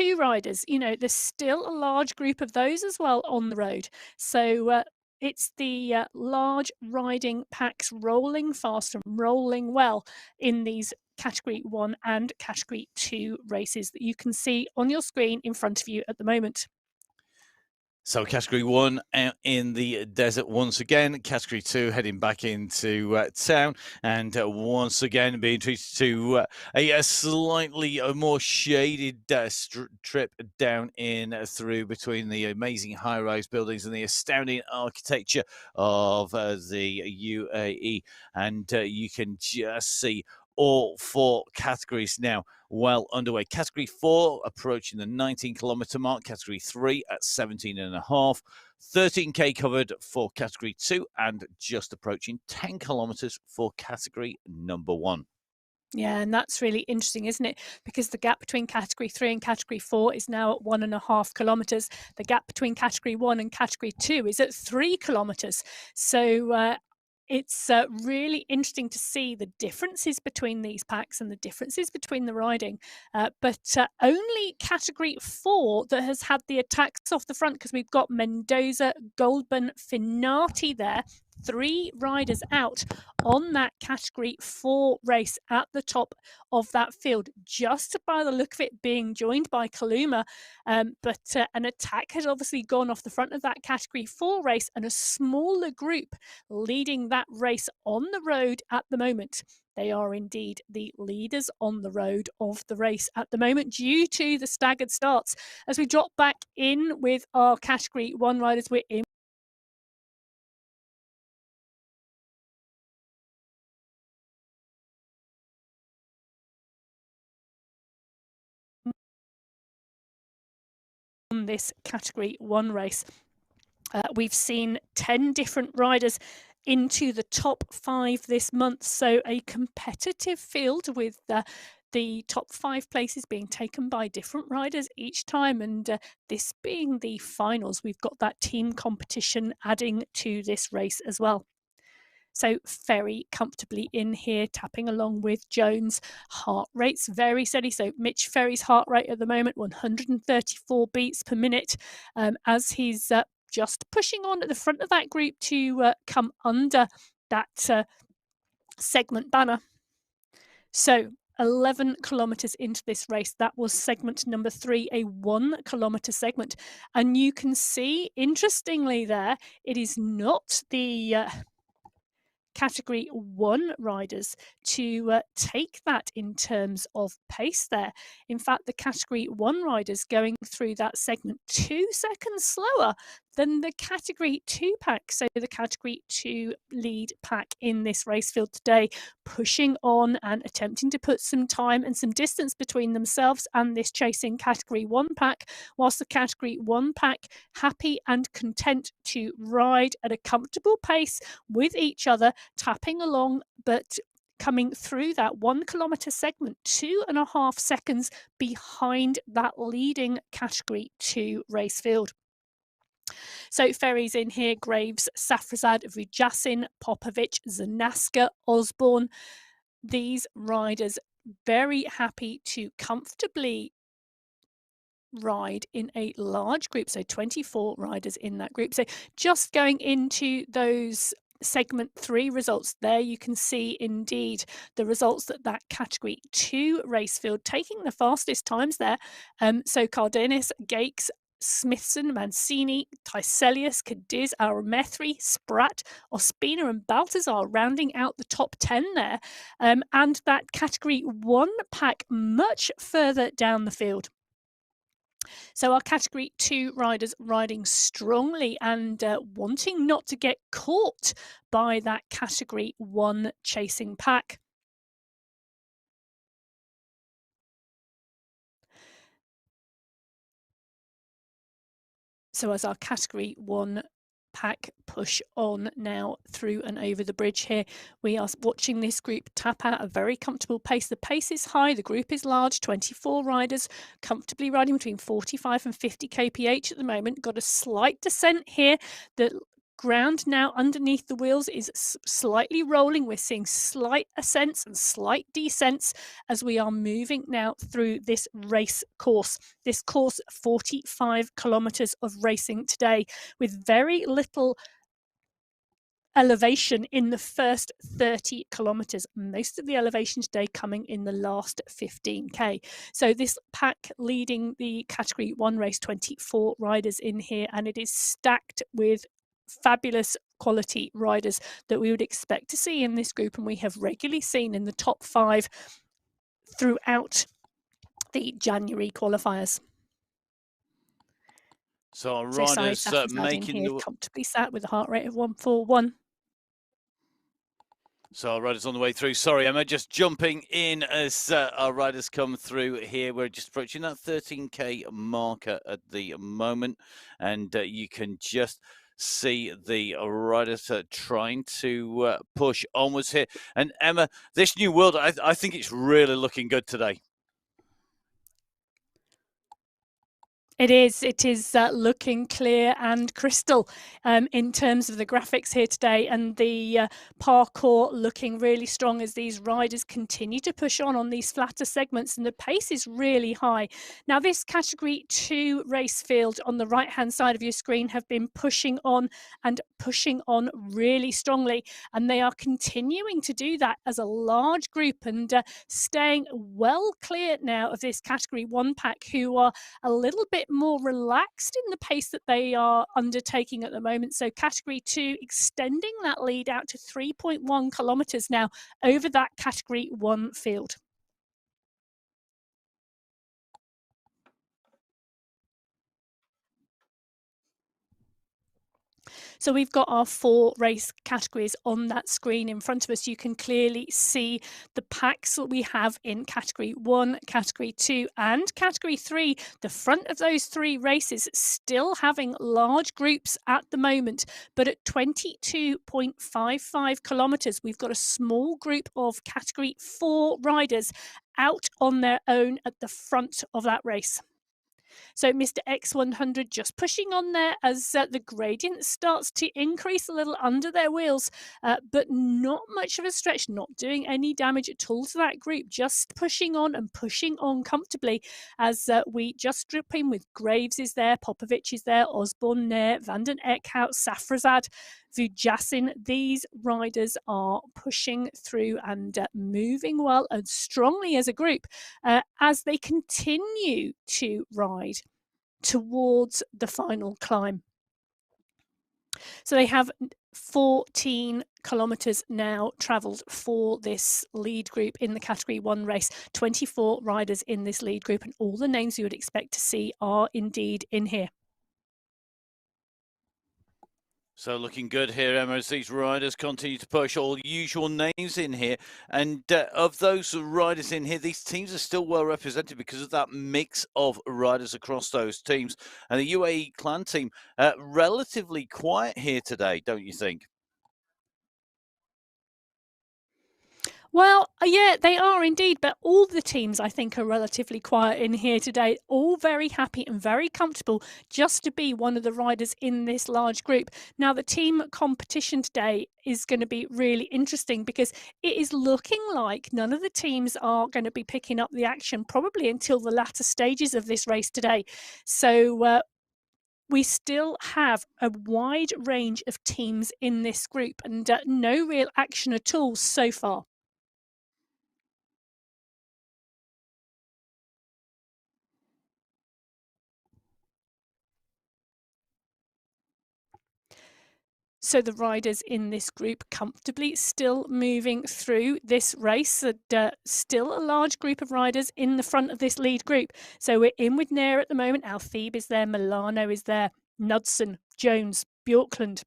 2 riders, you know, there's still a large group of those as well on the road. So it's the large riding packs rolling fast and rolling well in these Category 1 and Category 2 races that you can see on your screen in front of you at the moment. So Category 1 out in the desert once again. Category 2 heading back into town, and once again being treated to a slightly more shaded trip down in through between the amazing high-rise buildings and the astounding architecture of the UAE. And you can just see all 4 categories now well underway. Category 4 approaching the 19-kilometer mark. Category 3 at 17.5. 13K covered for Category 2 and just approaching 10 kilometers for Category number 1. Yeah, and that's really interesting, isn't it? Because the gap between Category 3 and Category 4 is now at 1.5 kilometres. The gap between Category 1 and Category 2 is at 3 kilometres. So it's really interesting to see the differences between these packs and the differences between the riding. But only Category 4 that has had the attacks off the front, because we've got Mendoza, Goldburn, Finati there. 3 riders out on that Category 4 race at the top of that field, just by the look of it being joined by Kaluma. But an attack had obviously gone off the front of that Category 4 race, and a smaller group leading that race on the road at the moment. They are indeed the leaders on the road of the race at the moment due to the staggered starts. As we drop back in with our Category 1 riders, we're in this Category 1 race. We've seen 10 different riders into the top 5 this month, so a competitive field with the top 5 places being taken by different riders each time, and this being the finals, we've got that team competition adding to this race as well. So Ferry comfortably in here, tapping along with Jones. Heart rate's very steady. So Mitch Ferry's heart rate at the moment, 134 beats per minute, as he's just pushing on at the front of that group to come under that segment banner. So 11 kilometers into this race, that was segment number 3, a 1 kilometer segment. And you can see, interestingly there, it is not the Category 1 riders to take that in terms of pace there. In fact, the Category 1 riders going through that segment 2 seconds slower than the Category 2 pack. So the Category 2 lead pack in this race field today, pushing on and attempting to put some time and some distance between themselves and this chasing Category 1 pack, whilst the Category 1 pack happy and content to ride at a comfortable pace with each other, tapping along, but coming through that 1 kilometer segment 2.5 seconds behind that leading Category 2 race field. So Ferry's in here, Graves, Safrazad, Vujasin, Popovic, Zanaska, Osborne. These riders very happy to comfortably ride in a large group, so 24 riders in that group. So just going into those segment 3 results there, you can see indeed the results that Category 2 race field taking the fastest times there. So Cardenas, Gakes, Smithson, Mancini, Tiselius, Cadiz, Aramethri, Spratt, Ospina and Baltazar rounding out the top 10 there. And that Category 1 pack much further down the field. So our Category 2 riders riding strongly and wanting not to get caught by that Category 1 chasing pack. So as our Category 1 pack push on now through and over the bridge here, we are watching this group tap out a very comfortable pace. The pace is high, the group is large, 24 riders comfortably riding between 45 and 50 kph at the moment. Got a slight descent here that ground now underneath the wheels is slightly rolling. We're seeing slight ascents and slight descents as we are moving now through this race course. This course, 45 kilometers of racing today, with very little elevation in the first 30 kilometers. Most of the elevation today coming in the last 15k. So this pack leading the category 1 race, 24 riders in here, and it is stacked with fabulous quality riders that we would expect to see in this group, and we have regularly seen in the top 5 throughout the January qualifiers. So our riders making here comfortably sat with a heart rate of 141. So our riders on the way through. Sorry, Emma, just jumping in as our riders come through here. We're just approaching that 13k marker at the moment, and you can just see the riders trying to push onwards here. And Emma, this new world, I think it's really looking good today. It is looking clear and crystal in terms of the graphics here today, and the parkour looking really strong as these riders continue to push on these flatter segments, and the pace is really high. Now, this category 2 race field on the right hand side of your screen have been pushing on really strongly, and they are continuing to do that as a large group, and staying well clear now of this category 1 pack, who are a little bit more relaxed in the pace that they are undertaking at the moment. So category 2 extending that lead out to 3.1 kilometers now over that category 1 field. So we've got our 4 race categories on that screen in front of us. You can clearly see the packs that we have in category 1, category 2 and category 3. The front of those 3 races still having large groups at the moment, but at 22.55 kilometers, we've got a small group of category 4 riders out on their own at the front of that race. So Mr. X100 just pushing on there as the gradient starts to increase a little under their wheels, but not much of a stretch, not doing any damage at all to that group, just pushing on and pushing on comfortably as we just drip in with Graves is there, Popovic is there, Osborne there, Van den Eckhout, Safrazad, Vujasin. These riders are pushing through and moving well and strongly as a group as they continue to ride towards the final climb. So they have 14 kilometers now travelled for this lead group in the category 1 race. 24 riders in this lead group, and all the names you would expect to see are indeed in here. So looking good here, Emma, as these riders continue to push. All usual names in here. And of those riders in here, these teams are still well represented because of that mix of riders across those teams. And the UAE Clan team, relatively quiet here today, don't you think? Well, yeah, they are indeed, but all the teams, I think, are relatively quiet in here today, all very happy and very comfortable just to be one of the riders in this large group. Now, the team competition today is going to be really interesting because it is looking like none of the teams are going to be picking up the action probably until the latter stages of this race today. So we still have a wide range of teams in this group and no real action at all so far. So the riders in this group comfortably still moving through this race. Still a large group of riders in the front of this lead group. So we're in with Nair at the moment. Althebe is there, Milano is there, Knudsen, Jones, Bjorkland.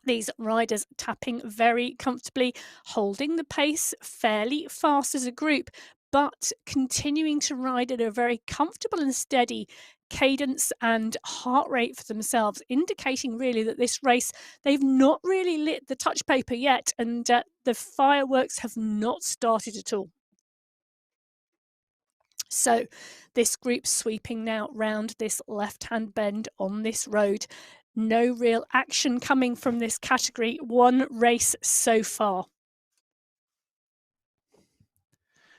These riders tapping very comfortably, holding the pace fairly fast as a group, but continuing to ride at a very comfortable and steady cadence and heart rate for themselves, indicating really that this race, they've not really lit the touch paper yet, and the fireworks have not started at all. So this group sweeping now round this left-hand bend on this road. No real action coming from this Category 1 race so far.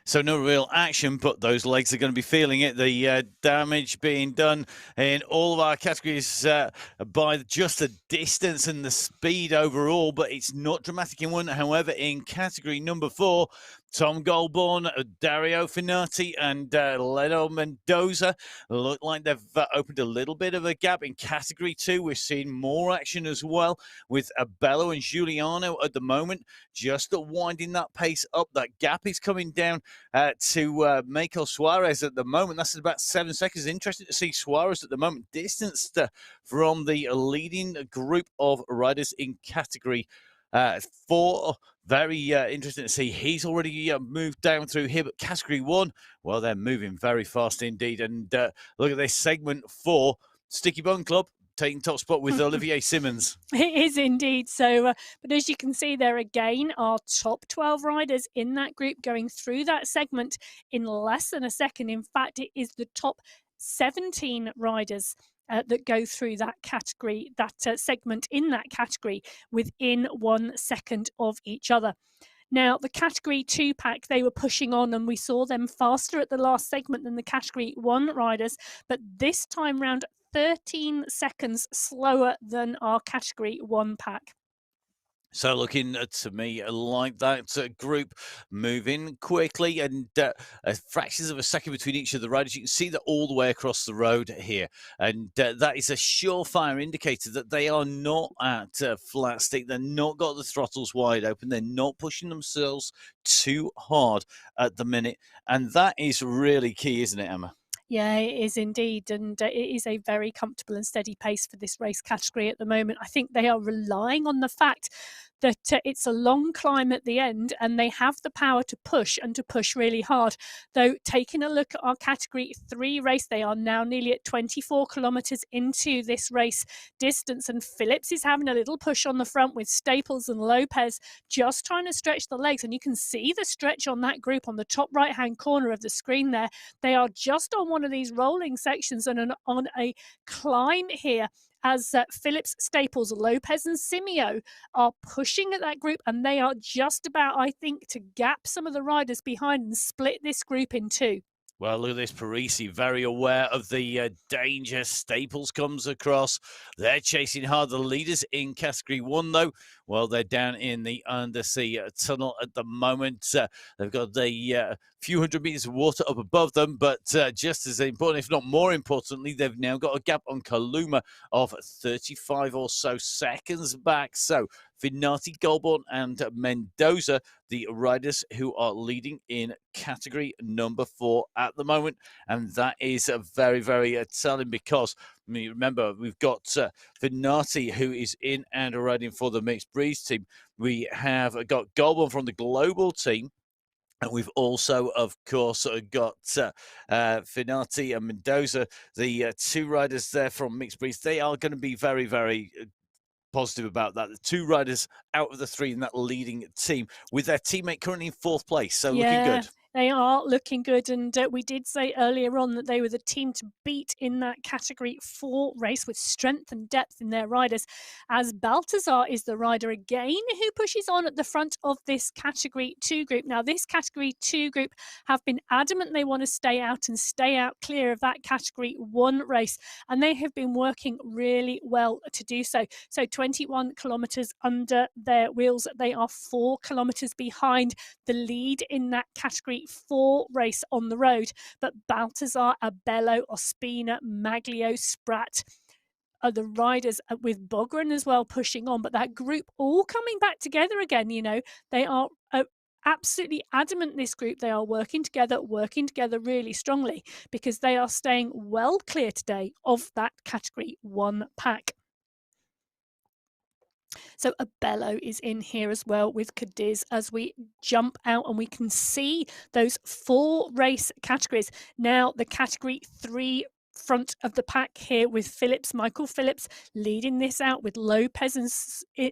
So no real action, but those legs are going to be feeling it. The damage being done in all of our categories by just the distance and the speed overall, but it's not dramatic in one. However, in category number 4, Tom Goldborn, Dario Finati, and Leno Mendoza look like they've opened a little bit of a gap. In category 2, we're seeing more action as well with Bello and Giuliano at the moment, just winding that pace up. That gap is coming down to Michael Suarez at the moment. That's about 7 seconds. Interesting to see Suarez at the moment distanced from the leading group of riders in category 4. Very interesting to see. He's already moved down through here, but category 1, well, they're moving very fast indeed. And look at this segment 4, Sticky Bun Club taking top spot with Olivier Simmons. It is indeed. So, but as you can see there again, our top 12 riders in that group going through that segment in less than a second. In fact, it is the top 17 riders that go through that category, that segment in that category within 1 second of each other. Now, the Category 2 pack, they were pushing on and we saw them faster at the last segment than the Category 1 riders, but this time round, 13 seconds slower than our Category 1 pack. So looking to me like that group moving quickly and fractions of a second between each of the riders. You can see that all the way across the road here. And that is a surefire indicator that they are not at flat stick. They're not got the throttles wide open. They're not pushing themselves too hard at the minute. And that is really key, isn't it, Emma? Yeah, it is indeed. And it is a very comfortable and steady pace for this race category at the moment. I think they are relying on the fact that it's a long climb at the end and they have the power to push and to push really hard. Though, taking a look at our Category 3 race, they are now nearly at 24 kilometres into this race distance, and Phillips is having a little push on the front with Staples and Lopez just trying to stretch the legs. And you can see the stretch on that group on the top right-hand corner of the screen there. They are just on one of these rolling sections and on a climb here as Phillips, Staples, Lopez and Simeo are pushing at that group, and they are just about, I think, to gap some of the riders behind and split this group in two. Well, look at this. Parisi, very aware of the danger. Staples comes across. They're chasing hard. The leaders in Category 1, though, well, they're down in the undersea tunnel at the moment. They've got the few hundred meters of water up above them, but just as important, if not more importantly, they've now got a gap on Kaluma of 35 or so seconds back. So Finati, Goldborn, and Mendoza, the riders who are leading in category number 4 at the moment. And that is very, very telling because, remember, we've got Finati, who is in and riding for the mixed breeds team. We have got Goldborn from the global team. And we've also, of course, got Finati and Mendoza, the 2 riders there from mixed breeds. They are going to be very, very positive about that. The 2 riders out of the 3 in that leading team with their teammate currently in 4th place. So looking good. They are looking good, and we did say earlier on that they were the team to beat in that Category 4 race with strength and depth in their riders, as Baltazar is the rider again who pushes on at the front of this Category 2 group. Now, this Category 2 group have been adamant they want to stay out and stay out clear of that Category 1 race, and they have been working really well to do so. So 21 kilometres under their wheels. They are 4 kilometres behind the lead in that Category 4 race on the road, but Baltazar, Abello, Ospina, Maglio, Spratt are the riders with Bogren as well pushing on, but that group all coming back together again. You know, they are absolutely adamant, this group. They are working together really strongly because they are staying well clear today of that Category 1 pack. So Abello is in here as well with Cadiz as we jump out, and we can see those 4 race categories. Now, the Category 3 front of the pack here with Phillips, Michael Phillips leading this out with Lopez and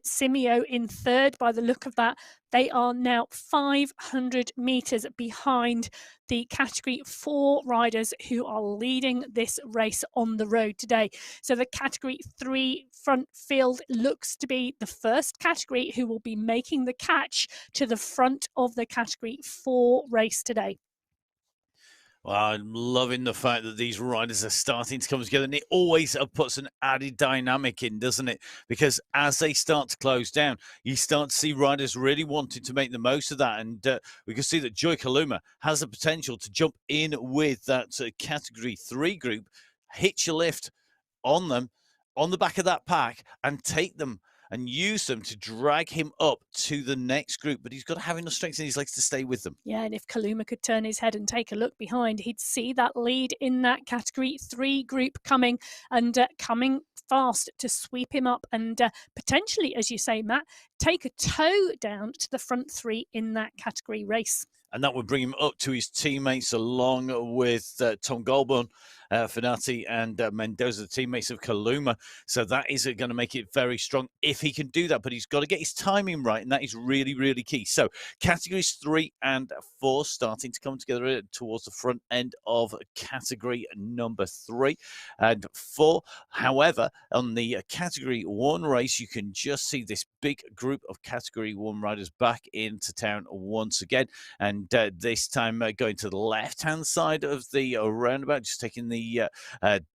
Simeo in third by the look of that. They are now 500 metres behind the Category 4 riders who are leading this race on the road today. So the Category 3 front field looks to be the first category who will be making the catch to the front of the Category 4 race today. Well, I'm loving the fact that these riders are starting to come together, and it always puts an added dynamic in, doesn't it? Because as they start to close down, you start to see riders really wanting to make the most of that, and we can see that Joy Kaluma has the potential to jump in with that Category 3 group, hitch a lift on them, on the back of that pack, and take them and use them to drag him up to the next group. But he's got to have enough strength in his legs to stay with them. Yeah, and if Kaluma could turn his head and take a look behind, he'd see that lead in that Category 3 group coming and coming fast to sweep him up and potentially, as you say, Matt, take a toe down to the front three in that category race. And that would bring him up to his teammates along with Tom Goldburn, Finati and Mendoza, the teammates of Kaluma. So that is going to make it very strong if he can do that. But he's got to get his timing right, and that is really, really key. So categories 3 and 4 starting to come together towards the front end of category number 3 and 4. However, on the category 1 race, you can just see this big group of category 1 riders back into town once again. And this time going to the left-hand side of the roundabout, just taking the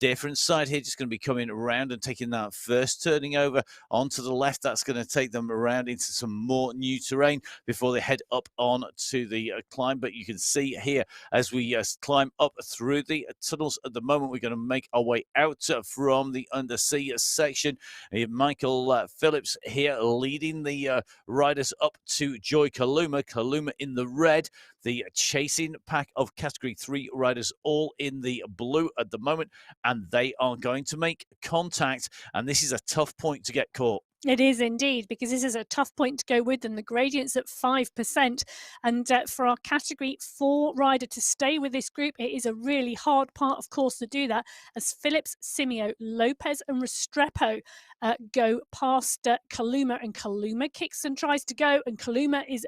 different side here, just going to be coming around and taking that first turning over onto the left. That's going to take them around into some more new terrain before they head up on to the climb. But you can see here as we climb up through the tunnels at the moment, we're going to make our way out from the undersea section. Michael Phillips here leading the riders up to Joy Kaluma. Kaluma in the red, the chasing pack of category 3 riders all in the blue at the moment, and they are going to make contact, and this is a tough point to get caught. It is indeed, because this is a tough point to go with, and the gradient's at 5%. And for our category 4 rider to stay with this group, it is a really hard part, of course, to do that, as Phillips, Simeo, Lopez and Restrepo go past Kaluma, and Kaluma kicks and tries to go, and Kaluma is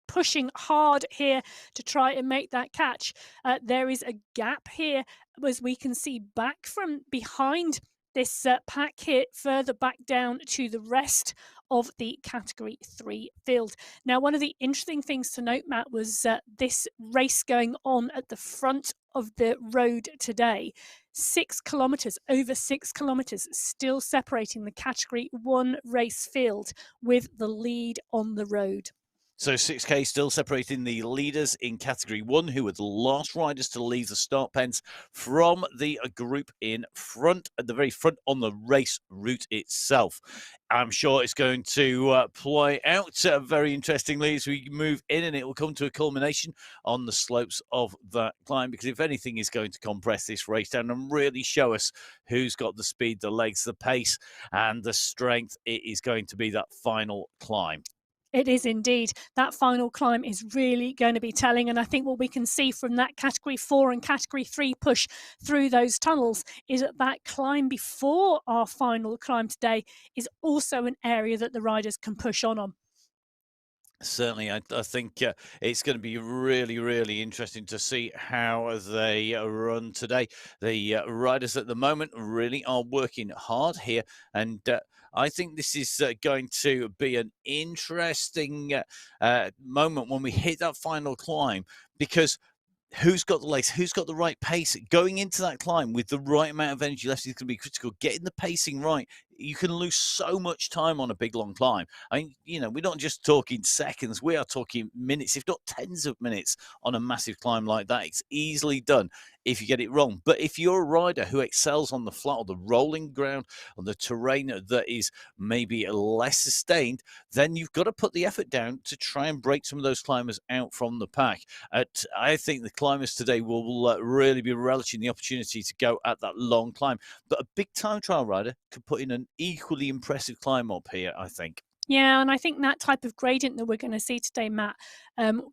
pushing hard here to try and make that catch. There is a gap here, as we can see back from behind this pack here, further back down to the rest of the category 3 field. Now, one of the interesting things to note, Matt, was this race going on at the front of the road today. 6 kilometres, over 6 kilometres, still separating the category 1 race field with the lead on the road. So 6K still separating the leaders in category 1, who were the last riders to leave the start pens, from the group in front, at the very front on the race route itself. I'm sure it's going to play out very interestingly as we move in, and it will come to a culmination on the slopes of that climb, because if anything is going to compress this race down and really show us who's got the speed, the legs, the pace and the strength, it is going to be that final climb. It is indeed. That final climb is really going to be telling. And I think what we can see from that category 4 and category 3 push through those tunnels is that climb before our final climb today is also an area that the riders can push on. Certainly, I think it's going to be really, really interesting to see how they run today. The riders at the moment really are working hard here, and I think this is going to be an interesting moment when we hit that final climb, because who's got the legs, who's got the right pace going into that climb with the right amount of energy left is going to be critical. Getting the pacing right, you can lose so much time on a big long climb. I mean, you know, we're not just talking seconds, we are talking minutes, if not tens of minutes on a massive climb like that. It's easily done if you get it wrong. But if you're a rider who excels on the flat or the rolling ground, on the terrain that is maybe less sustained, then you've got to put the effort down to try and break some of those climbers out from the pack. I think the climbers today will really be relishing the opportunity to go at that long climb. But a big time trial rider could put in an equally impressive climb up here, I think. Yeah, and I think that type of gradient that we're going to see today, Matt,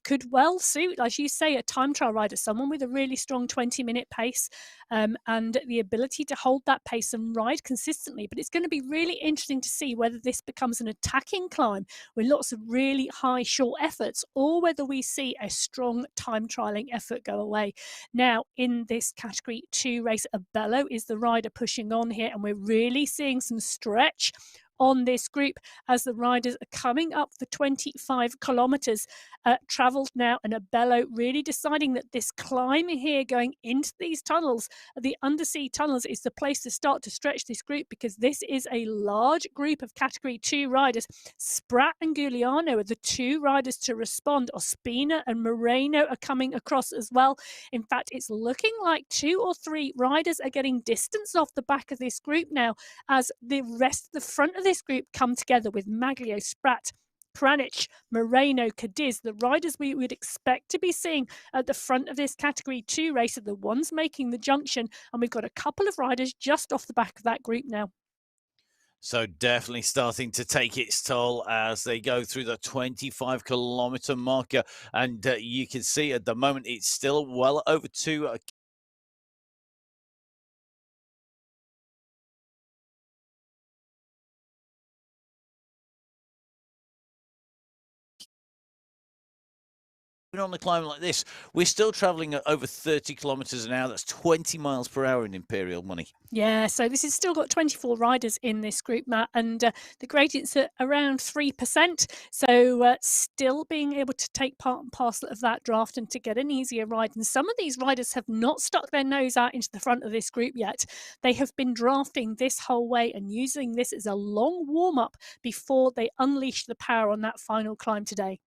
could well suit, as you say, a time trial rider, someone with a really strong 20-minute pace and the ability to hold that pace and ride consistently. But it's going to be really interesting to see whether this becomes an attacking climb with lots of really high short efforts, or whether we see a strong time trialing effort go away. Now, in this category 2 race, Abello is the rider pushing on here, and we're really seeing some stretch on this group as the riders are coming up the 25 kilometers traveled now, and Abello really deciding that this climb here going into these tunnels, the undersea tunnels, is the place to start to stretch this group, because this is a large group of category 2 riders. Spratt and Giuliano are the 2 riders to respond. Ospina and Moreno are coming across as well. In fact, it's looking like 2 or 3 riders are getting distance off the back of this group now, as the rest of the front of this group come together with Maglio, Spratt, Pranic, Moreno, Cadiz. The riders we would expect to be seeing at the front of this category 2 race are the ones making the junction, and we've got a couple of riders just off the back of that group now. So definitely starting to take its toll as they go through the 25-kilometer marker. And you can see at the moment it's still well over 2 on the climb like this, we're still traveling at over 30 kilometers an hour. That's 20 miles per hour in Imperial money. Yeah, so this has still got 24 riders in this group, Matt, and the gradient's at around 3%. So still being able to take part and parcel of that draft and to get an easier ride. And some of these riders have not stuck their nose out into the front of this group yet. They have been drafting this whole way and using this as a long warm-up before they unleash the power on that final climb today.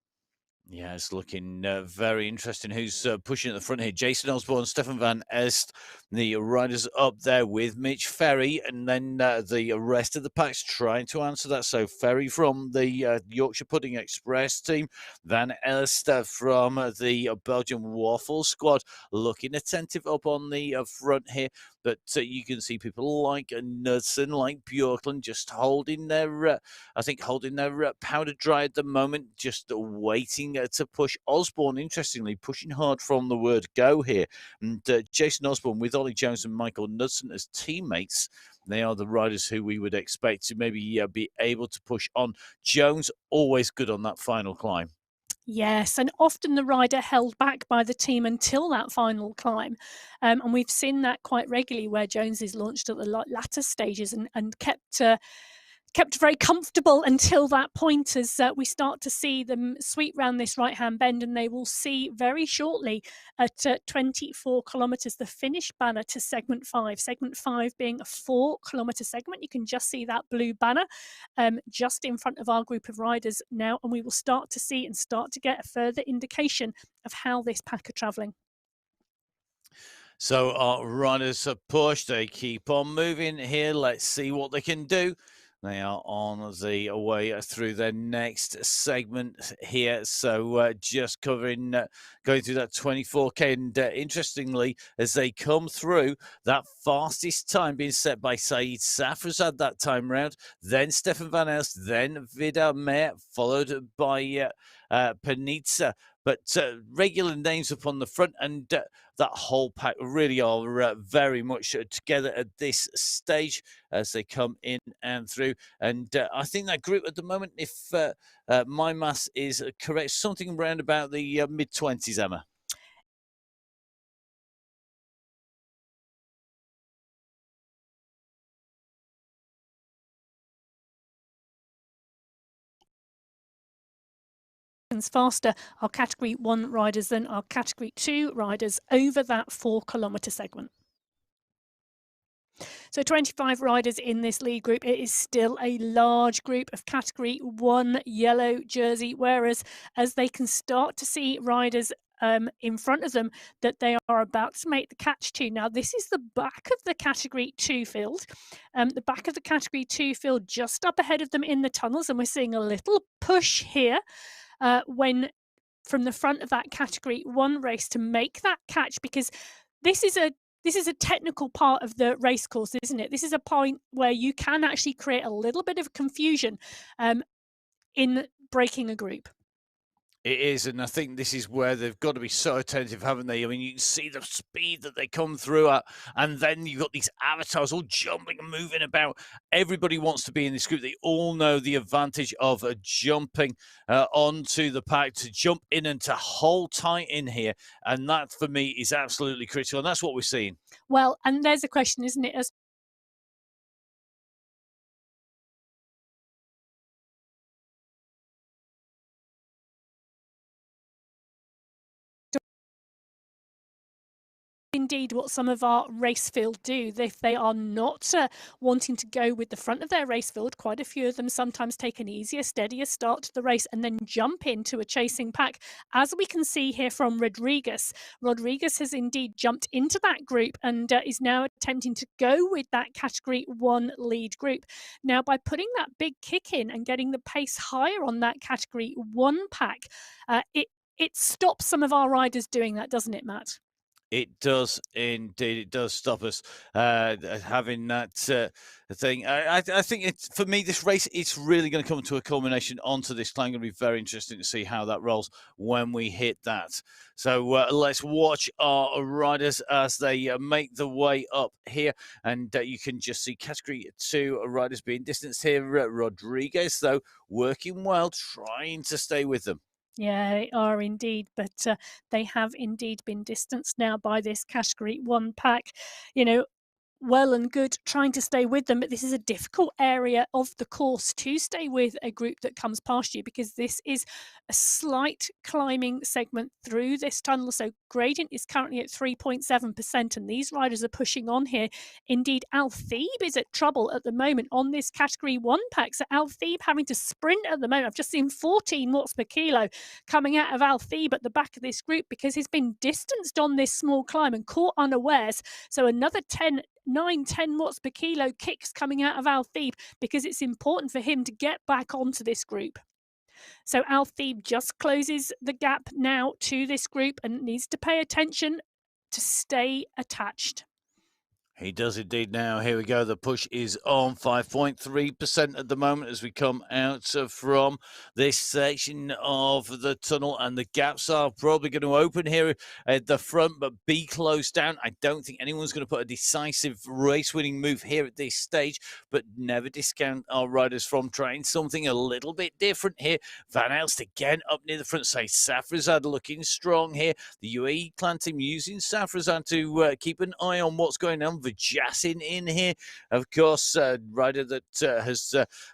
Yeah, it's looking very interesting. Who's pushing at the front here? Jason Osborne, Stefan Van Est, the riders up there with Mitch Ferry, and then the rest of the pack's trying to answer that. So Ferry from the Yorkshire Pudding Express team, Van Est from the Belgian Waffle squad, looking attentive up on the front here. But you can see people like Knudsen, like Bjorklund, just holding their, holding their powder dry at the moment, just waiting to push. Osborne, interestingly, pushing hard from the word go here. And Jason Osborne with Ollie Jones and Michael Knudsen as teammates. They are the riders who we would expect to maybe be able to push on. Jones, always good on that final climb. Yes, and often the rider held back by the team until that final climb. And we've seen that quite regularly where Jones is launched at the latter stages and kept very comfortable until that point, as we start to see them sweep round this right-hand bend, and they will see very shortly at 24 kilometres the finish banner to segment 5. Segment 5 being a 4-kilometre segment. You can just see that blue banner just in front of our group of riders now, and we will start to see and start to get a further indication of how this pack are travelling. So our runners are pushed. They keep on moving here. Let's see what they can do. They are on the way through their next segment here. So just covering, going through that 24K. And interestingly, as they come through, that fastest time being set by Saeed Safrazad that time round, then Stefan Van Elst, then Vidar Meyer, followed by Panizza. But regular names up on the front, and that whole pack really are very much together at this stage as they come in and through. And I think that group at the moment, if my maths is correct, something around about the mid-20s, Emma. Faster our category 1 riders than our category 2 riders over that 4-kilometre segment. So 25 riders in this lead group. It is still a large group of category 1 yellow jersey wearers, as they can start to see riders in front of them that they are about to make the catch to. Now, this is the back of the category 2 field. The back of the category 2 field just up ahead of them in the tunnels, and we're seeing a little push here when from the front of that category 1 race to make that catch, because this is a technical part of the race course, isn't it? This is a point where you can actually create a little bit of confusion. in breaking a group. It is, and I think this is where they've got to be so attentive, haven't they? I mean, you can see the speed that they come through at, and then you've got these avatars all jumping and moving about. Everybody wants to be in this group. They all know the advantage of jumping onto the pack, to jump in and to hold tight in here. And that, for me, is absolutely critical, and that's what we're seeing. Well, and there's a question, isn't it, as indeed what some of our race field do. If they are not wanting to go with the front of their race field, quite a few of them sometimes take an easier, steadier start to the race and then jump into a chasing pack. As we can see here from Rodriguez, Rodriguez has indeed jumped into that group and is now attempting to go with that Category 1 lead group. Now, by putting that big kick in and getting the pace higher on that Category 1 pack, it stops some of our riders doing that, doesn't it, Matt? It does indeed. It does stop us having that thing. I think it's, for me, this race, it's really going to come to a culmination onto this climb. Going to be very interesting to see how that rolls when we hit that. So let's watch our riders as they make the way up here. And you can just see Category 2 riders being distanced here. Rodriguez, though, working well, trying to stay with them. Yeah, they are indeed, but they have indeed been distanced now by this Category 1 pack. You know, well and good trying to stay with them, but this is a difficult area of the course to stay with a group that comes past you, because this is a slight climbing segment through this tunnel. So gradient is currently at 3.7%, and these riders are pushing on here. Indeed, Al Thebe is at trouble at the moment on this Category 1 pack. So Al Thebe having to sprint at the moment. I've just seen 14 watts per kilo coming out of Al Thebe at the back of this group, because he's been distanced on this small climb and caught unawares. So another 9-10 watts per kilo kicks coming out of Al Thebe, because it's important for him to get back onto this group. So Al Thebe just closes the gap now to this group and needs to pay attention to stay attached. He does indeed now. Here we go. The push is on 5.3% at the moment as we come out from this section of the tunnel, and the gaps are probably going to open here at the front, but be closed down. I don't think anyone's going to put a decisive race-winning move here at this stage, but never discount our riders from trying something a little bit different here. Van Elst again up near the front. Say Safrazad looking strong here. The UAE clan team using Safrazad to keep an eye on what's going on. Vajassin in here, of course, rider that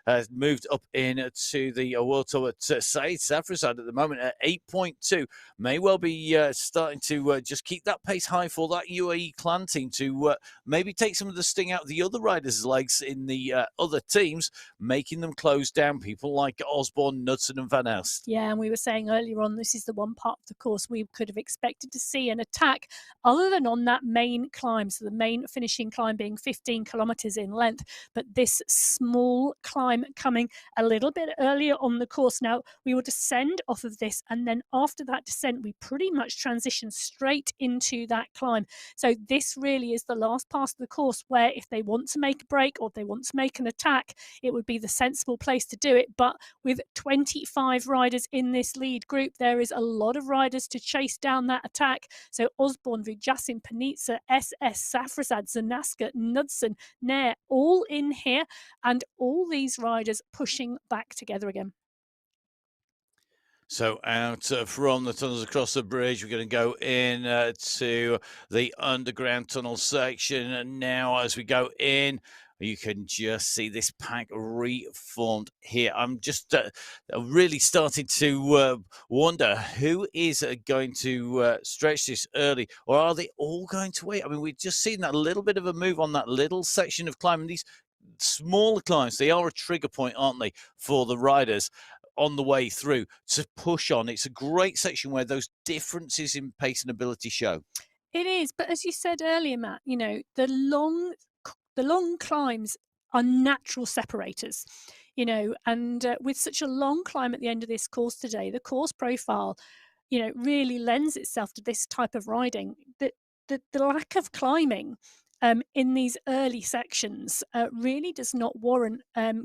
has moved up into the World Tour at Saeed Safrazad at the moment at 8.2. May well be starting to just keep that pace high for that UAE clan team to maybe take some of the sting out of the other riders' legs in the other teams, making them close down people like Osborne, Knudsen and Van Elst. Yeah, and we were saying earlier on, this is the one part of the course we could have expected to see an attack other than on that main climb. So the main finishing climb being 15 kilometers in length, but this small climb coming a little bit earlier on the course. Now, we will descend off of this, and then after that descent, we pretty much transition straight into that climb. So this really is the last part of the course where if they want to make a break or if they want to make an attack, it would be the sensible place to do it. But with 25 riders in this lead group, there is a lot of riders to chase down that attack. So Osborne, Vujassin, Panizza, SS, Safrazad, Zanaska, Knudsen, Nair, all in here, and all these riders pushing back together again. So out from the tunnels across the bridge, we're going to go in to the underground tunnel section. And now as we go in, you can just see this pack reformed here. I'm just really starting to wonder who is going to stretch this early, or are they all going to wait? I mean, we've just seen that little bit of a move on that little section of climbing. These smaller climbs, they are a trigger point, aren't they, for the riders on the way through to push on. It's a great section where those differences in pace and ability show. It is, but as you said earlier, Matt, you know, the long climbs are natural separators, you know, and with such a long climb at the end of this course today, the course profile, you know, really lends itself to this type of riding. The lack of climbing in these early sections really does not warrant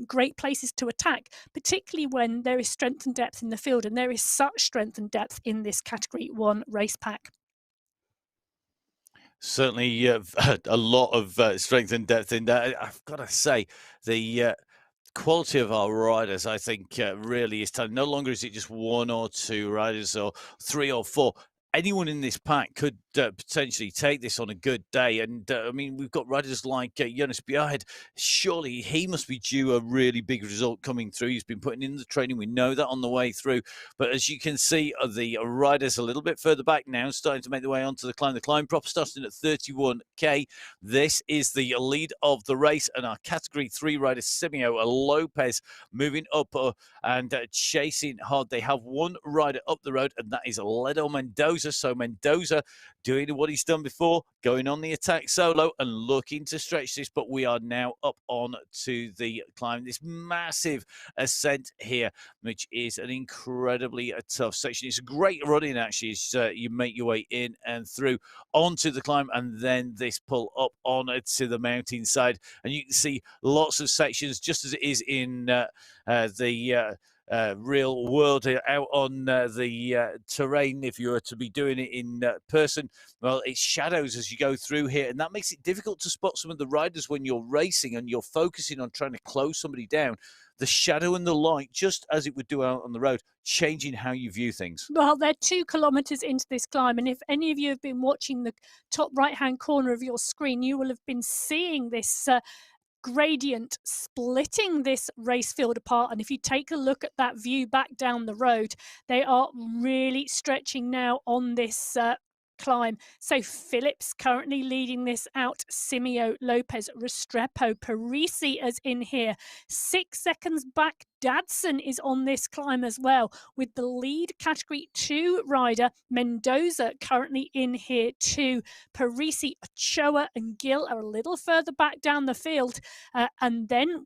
great places to attack, particularly when there is strength and depth in the field, and there is such strength and depth in this Category 1 race pack. Certainly, a lot of strength and depth in there. I've got to say, the quality of our riders, I think, really is telling. No longer is it just one or two riders or three or four. Anyone in this pack could potentially take this on a good day. And I mean, we've got riders like Jonas Bjerhed. Surely he must be due a really big result coming through. He's been putting in the training. We know that on the way through. But as you can see, the riders a little bit further back now, starting to make their way onto the climb. The climb prop starting at 31k. This is the lead of the race. And our Category 3 rider, Simeo Lopez, moving up and chasing hard. They have one rider up the road, and that is Ledo Mendoza. So Mendoza doing what he's done before, going on the attack solo and looking to stretch this. But we are now up on to the climb, this massive ascent here, which is an incredibly tough section. It's a great running, actually, as you make your way in and through onto the climb, and then this pull up on to the mountainside. And you can see lots of sections, just as it is in the real world out on the terrain. If you were to be doing it in person, well, it's shadows as you go through here, and that makes it difficult to spot some of the riders when you're racing and you're focusing on trying to close somebody down. The shadow and the light, just as it would do out on the road, changing how you view things. Well, they're 2 kilometres into this climb, and if any of you have been watching the top right-hand corner of your screen, you will have been seeing this gradient splitting this race field apart. And if you take a look at that view back down the road, they are really stretching now on this climb. So Phillips currently leading this out. Simeo Lopez, Restrepo, Parisi is in here. 6 seconds back, Dadson is on this climb as well, with the lead Category 2 rider, Mendoza, currently in here too. Parisi, Ochoa and Gill are a little further back down the field. And then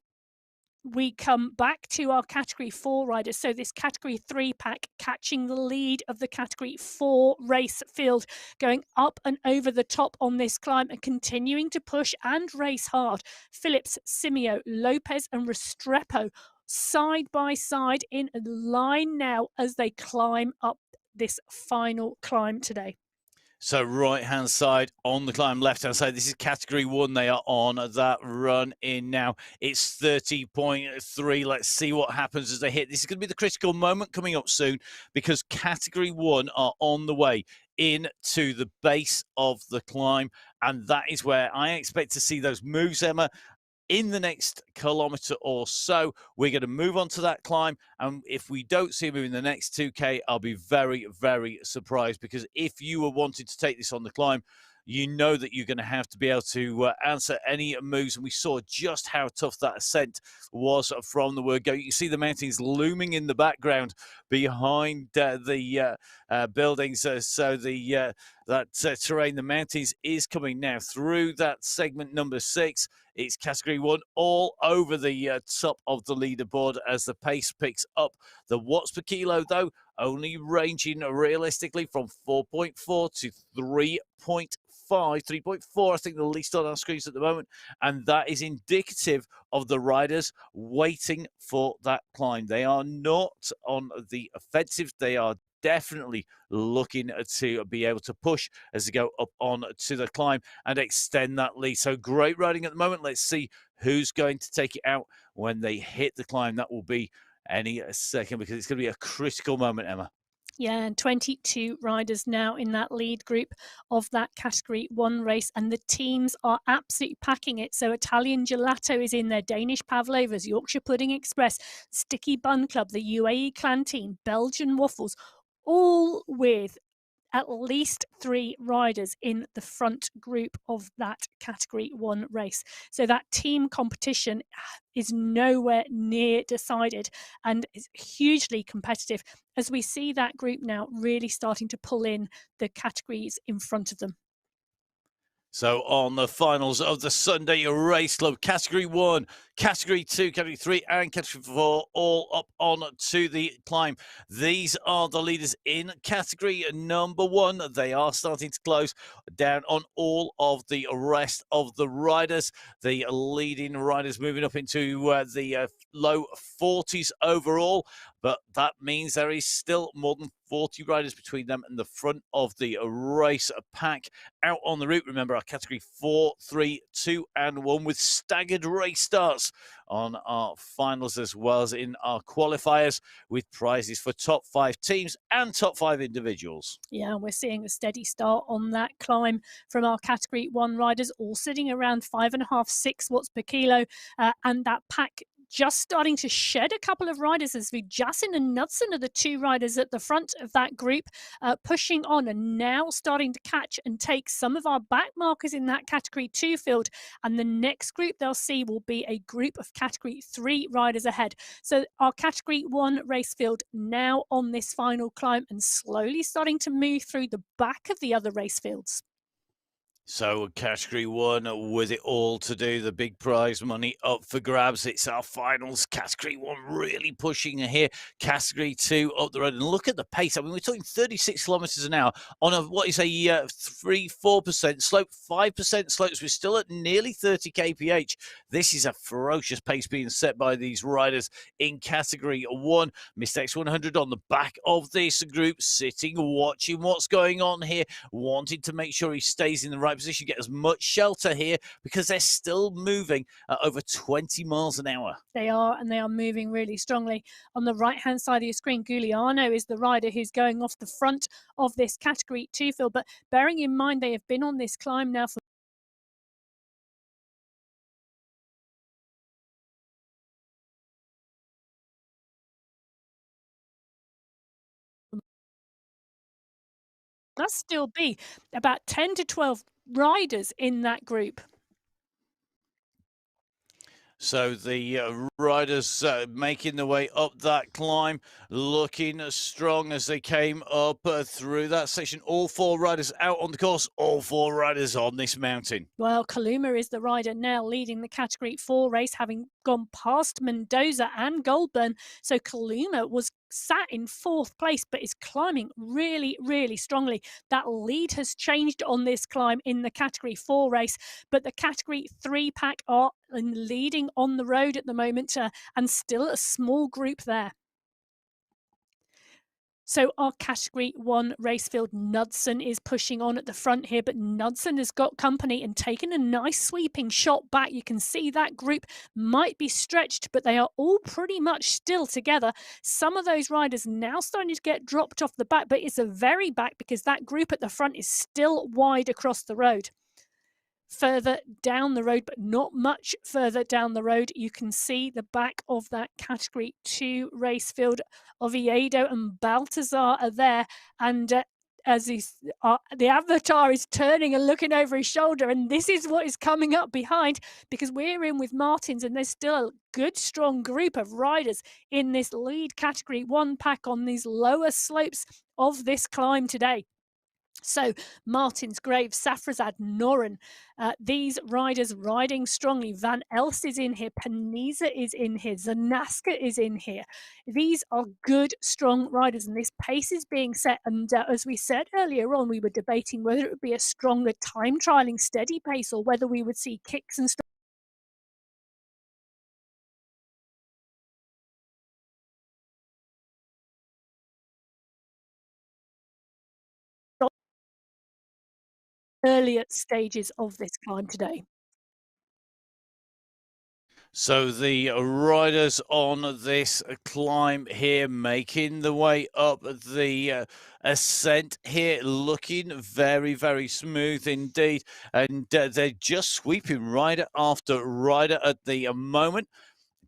we come back to our Category 4 riders. So this Category 3 pack catching the lead of the Category 4 race field, going up and over the top on this climb and continuing to push and race hard. Phillips, Simeo, Lopez and Restrepo side by side in a line now as they climb up this final climb today. So right-hand side on the climb, left-hand side, this is Category 1. They are on that run in now. It's 30.3. Let's see what happens as they hit. This is going to be the critical moment coming up soon, because Category 1 are on the way into the base of the climb, and that is where I expect to see those moves, Emma. In the next kilometre or so, we're going to move on to that climb. And if we don't see a move in the next 2K, I'll be very, very surprised, because if you were wanting to take this on the climb, you know that you're going to have to be able to answer any moves. And we saw just how tough that ascent was from the word go. You can see the mountains looming in the background behind the buildings. So that terrain, the mountains, is coming now through that segment number 6. It's Category 1 all over the top of the leaderboard as the pace picks up. The watts per kilo, though, only ranging realistically from 4.4 to 3.5. 3.4, I think, the least on our screens at the moment. And that is indicative of the riders waiting for that climb. They are not on the offensive. They are definitely looking to be able to push as they go up on to the climb and extend that lead. So great riding at the moment. Let's see who's going to take it out when they hit the climb. That will be any second, because it's going to be a critical moment, Emma. Yeah, and 22 riders now in that lead group of that Category 1 race, and the teams are absolutely packing it. So Italian Gelato is in there, Danish Pavlovas, Yorkshire Pudding Express, Sticky Bun Club, the UAE Clan Team, Belgian Waffles, all with at least 3 riders in the front group of that Category 1 race. So that team competition is nowhere near decided and is hugely competitive, as we see that group now really starting to pull in the categories in front of them. So on the finals of the Sunday Race Club, Category 1, Category 2, Category 3, and Category 4 all up on to the climb. These are the leaders in Category number 1. They are starting to close down on all of the rest of the riders. The leading riders moving up into the low 40s overall, but that means there is still more than 40 riders between them and the front of the race pack out on the route. Remember, our Category 4, 3, 2, and 1 with staggered race starts on our finals as well as in our qualifiers, with prizes for top 5 teams and top 5 individuals. Yeah, we're seeing a steady start on that climb from our Category 1 riders, all sitting around 5.5, 6 watts per kilo, and that pack just starting to shed a couple of riders as Vujjasin and Knudsen are the 2 riders at the front of that group, pushing on and now starting to catch and take some of our back markers in that Category 2 field. And the next group they'll see will be a group of Category 3 riders ahead. So our Category 1 race field now on this final climb and slowly starting to move through the back of the other race fields. So Category 1 with it all to do, the big prize money up for grabs. It's our finals. Category 1 really pushing here. Category 2 up the road. And look at the pace. I mean, we're talking 36 kilometres an hour on a, what is a 3-4% slope, 5% slopes. We're still at nearly 30 kph. This is a ferocious pace being set by these riders in Category 1. Mr. X100 on the back of this group, sitting, watching what's going on here, wanting to make sure he stays in the right position, get as much shelter here because they're still moving at over 20 miles an hour. They are, and they are moving really strongly. On the right-hand side of your screen, Giuliano is the rider who's going off the front of this Category 2 field. But bearing in mind they have been on this climb now for must still be about 10 to 12 riders in that group. So the riders making their way up that climb, looking as strong as they came up through that section. All 4 riders out on the course, all 4 riders on this mountain. Well, Kaluma is the rider now leading the Category 4 race, having gone past Mendoza and Goldburn. So Kaluma was sat in 4th place, but is climbing really, really strongly. That lead has changed on this climb in the Category 4 race, but the Category 3 pack are leading on the road at the moment, and still a small group there. So our Category 1 race field, Knudsen is pushing on at the front here, but Knudsen has got company and taken a nice sweeping shot back. You can see that group might be stretched, but they are all pretty much still together. Some of those riders now starting to get dropped off the back, but it's a very back because that group at the front is still wide across the road. Further down the road, but not much further down the road, you can see the back of that Category 2 race field. Oviedo and Baltazar are there, and as the avatar is turning and looking over his shoulder, and this is what is coming up behind, because we're in with Martins, and there's still a good strong group of riders in this lead Category 1 pack on these lower slopes of this climb today. So Martins, Graves, Safrazad, Noren, these riders riding strongly. Van Els is in here. Paniza is in here. Zanaska is in here. These are good, strong riders, and this pace is being set. And as we said earlier on, we were debating whether it would be a stronger time trialing steady pace or whether we would see kicks and stuff earlier stages of this climb today. So the riders on this climb here making the way up the ascent here, looking very, very smooth indeed. And they're just sweeping rider after rider at the moment.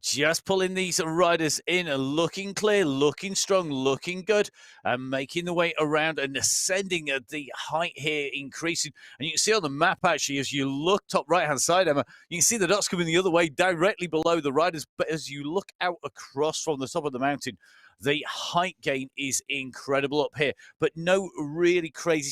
Just pulling these riders in, looking clear, looking strong, looking good, and making the way around and ascending at the height here, increasing. And you can see on the map, actually, as you look top right-hand side, Emma, you can see the dots coming the other way, directly below the riders. But as you look out across from the top of the mountain, The height gain is incredible up here, but no really crazy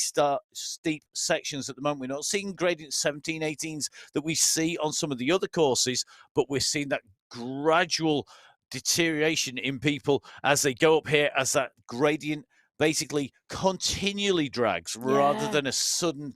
steep sections at the moment. We're not seeing gradient 17, 18s that we see on some of the other courses, but we're seeing that gradual deterioration in people as they go up here, as that gradient basically continually drags rather than a sudden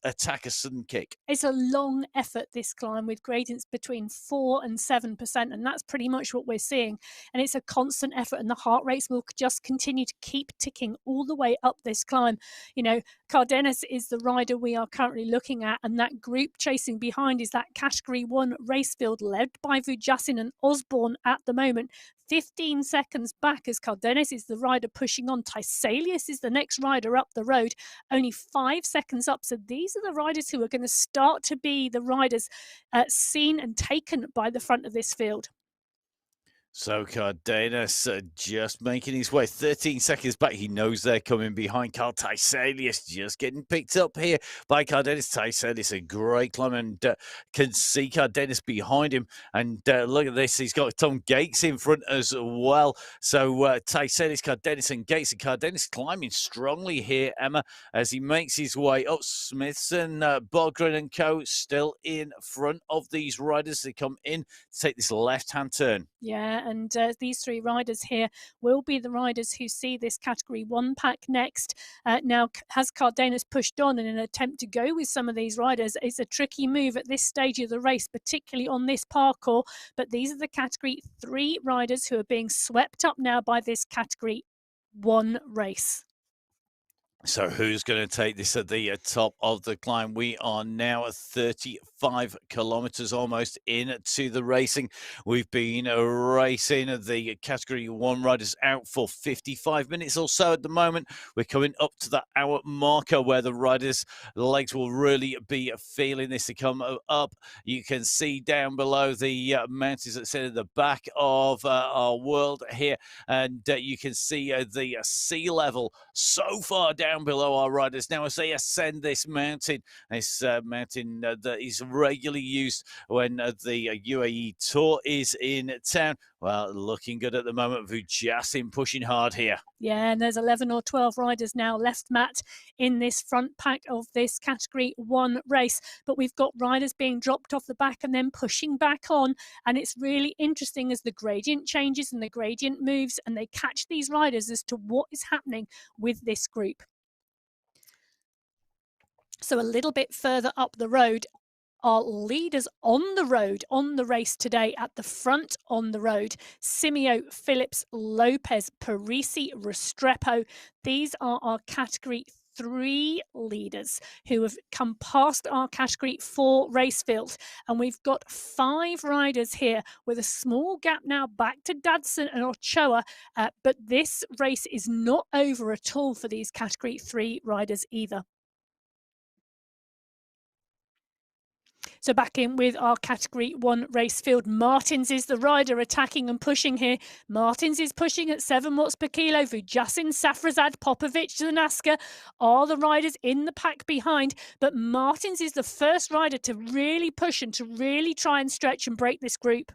attack, a sudden kick. It's a long effort, this climb, with gradients between 4 and 7%, and that's pretty much what we're seeing. And it's a constant effort, and the heart rates will just continue to keep ticking all the way up this climb. You know, Cardenas is the rider we are currently looking at, and that group chasing behind is that Category 1 race field led by Vujasin and Osborne at the moment. 15 seconds back as Cardenas is the rider pushing on. Tysalius is the next rider up the road, only 5 seconds up. So these are the riders who are going to start to be the riders seen and taken by the front of this field. So Cardenas just making his way 13 seconds back. He knows they're coming behind. Carl Tysalius just getting picked up here by Cardenas. Tysalius, a great climb, and can see Cardenas behind him. And look at this. He's got Tom Gates in front as well. So Tysalius, Cardenas and Gates. And Cardenas climbing strongly here, Emma, as he makes his way up. Smithson, Bogren and co. still in front of these riders. They come in to take this left-hand turn. Yeah, and these 3 riders here will be the riders who see this Category 1 pack next. Now, has Cardenas pushed on in an attempt to go with some of these riders? It's a tricky move at this stage of the race, particularly on this parkour. But these are the Category 3 riders who are being swept up now by this Category 1 race. So who's going to take this at the top of the climb? We are now at 35 kilometers almost into the racing. We've been racing the Category 1 riders out for 55 minutes or so at the moment. We're coming up to the hour marker where the riders' legs will really be feeling this to come up. You can see down below the mountains that sit at the back of our world here, and you can see the sea level so far down below our riders now as they ascend this mountain. This mountain that is regularly used when the UAE Tour is in town. Well, looking good at the moment. Vujasin pushing hard here. Yeah, and there's 11 or 12 riders now left, Matt, in this front pack of this Category 1 race. But we've got riders being dropped off the back and then pushing back on. And it's really interesting as the gradient changes and the gradient moves and they catch these riders as to what is happening with this group. So a little bit further up the road, our leaders on the road, on the race today, at the front on the road, Simeo, Phillips, Lopez, Parisi, Restrepo. These are our Category 3 leaders who have come past our Category 4 race field. And we've got 5 riders here with a small gap now back to Dadson and Ochoa. But this race is not over at all for these Category 3 riders either. So back in with our Category 1 race field. Martins is the rider attacking and pushing here. Martins is pushing at 7 watts per kilo. Vujasin, Safrazad, Popovic, Zanaska are the riders in the pack behind. But Martins is the first rider to really push and to really try and stretch and break this group.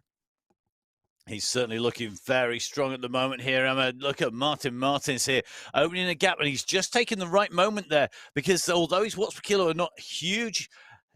He's certainly looking very strong at the moment here, Emma. Look at Martin Martins here, opening a gap, and he's just taken the right moment there, because although his watts per kilo are not huge,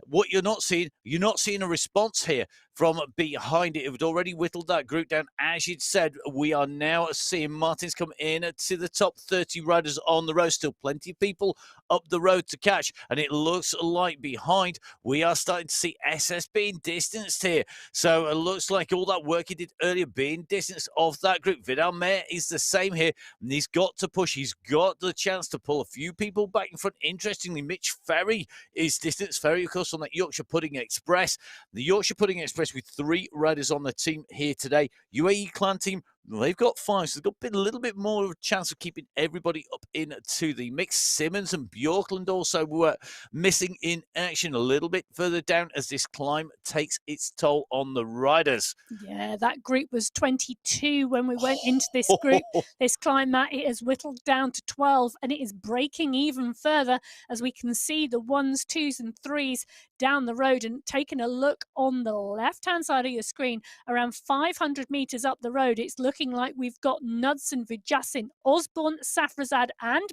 what you're not seeing a response here from behind it. It had already whittled that group down. As you'd said, we are now seeing Martins come in to the top 30 riders on the road. Still plenty of people up the road to catch. And it looks like behind, we are starting to see SS being distanced here. So it looks like all that work he did earlier being distanced off that group. Vidal Mayer is the same here. And he's got to push. He's got the chance to pull a few people back in front. Interestingly, Mitch Ferry is distanced. Ferry, of course, on that Yorkshire Pudding Express. The Yorkshire Pudding Express with 3 riders on the team here today. UAE Clan team, they've got 5, so they've got a little bit more of a chance of keeping everybody up into the mix. Simmons and Bjorkland also were missing in action a little bit further down as this climb takes its toll on the riders. Yeah, that group was 22 when we went into this group. This climb, Matt, it has whittled down to 12, and it is breaking even further as we can see the 1s, 2s and 3s down the road. And taking a look on the left-hand side of your screen, around 500 meters up the road, it's looking looking like we've got Knudsen, Vijacin, Osborne, Safrazad and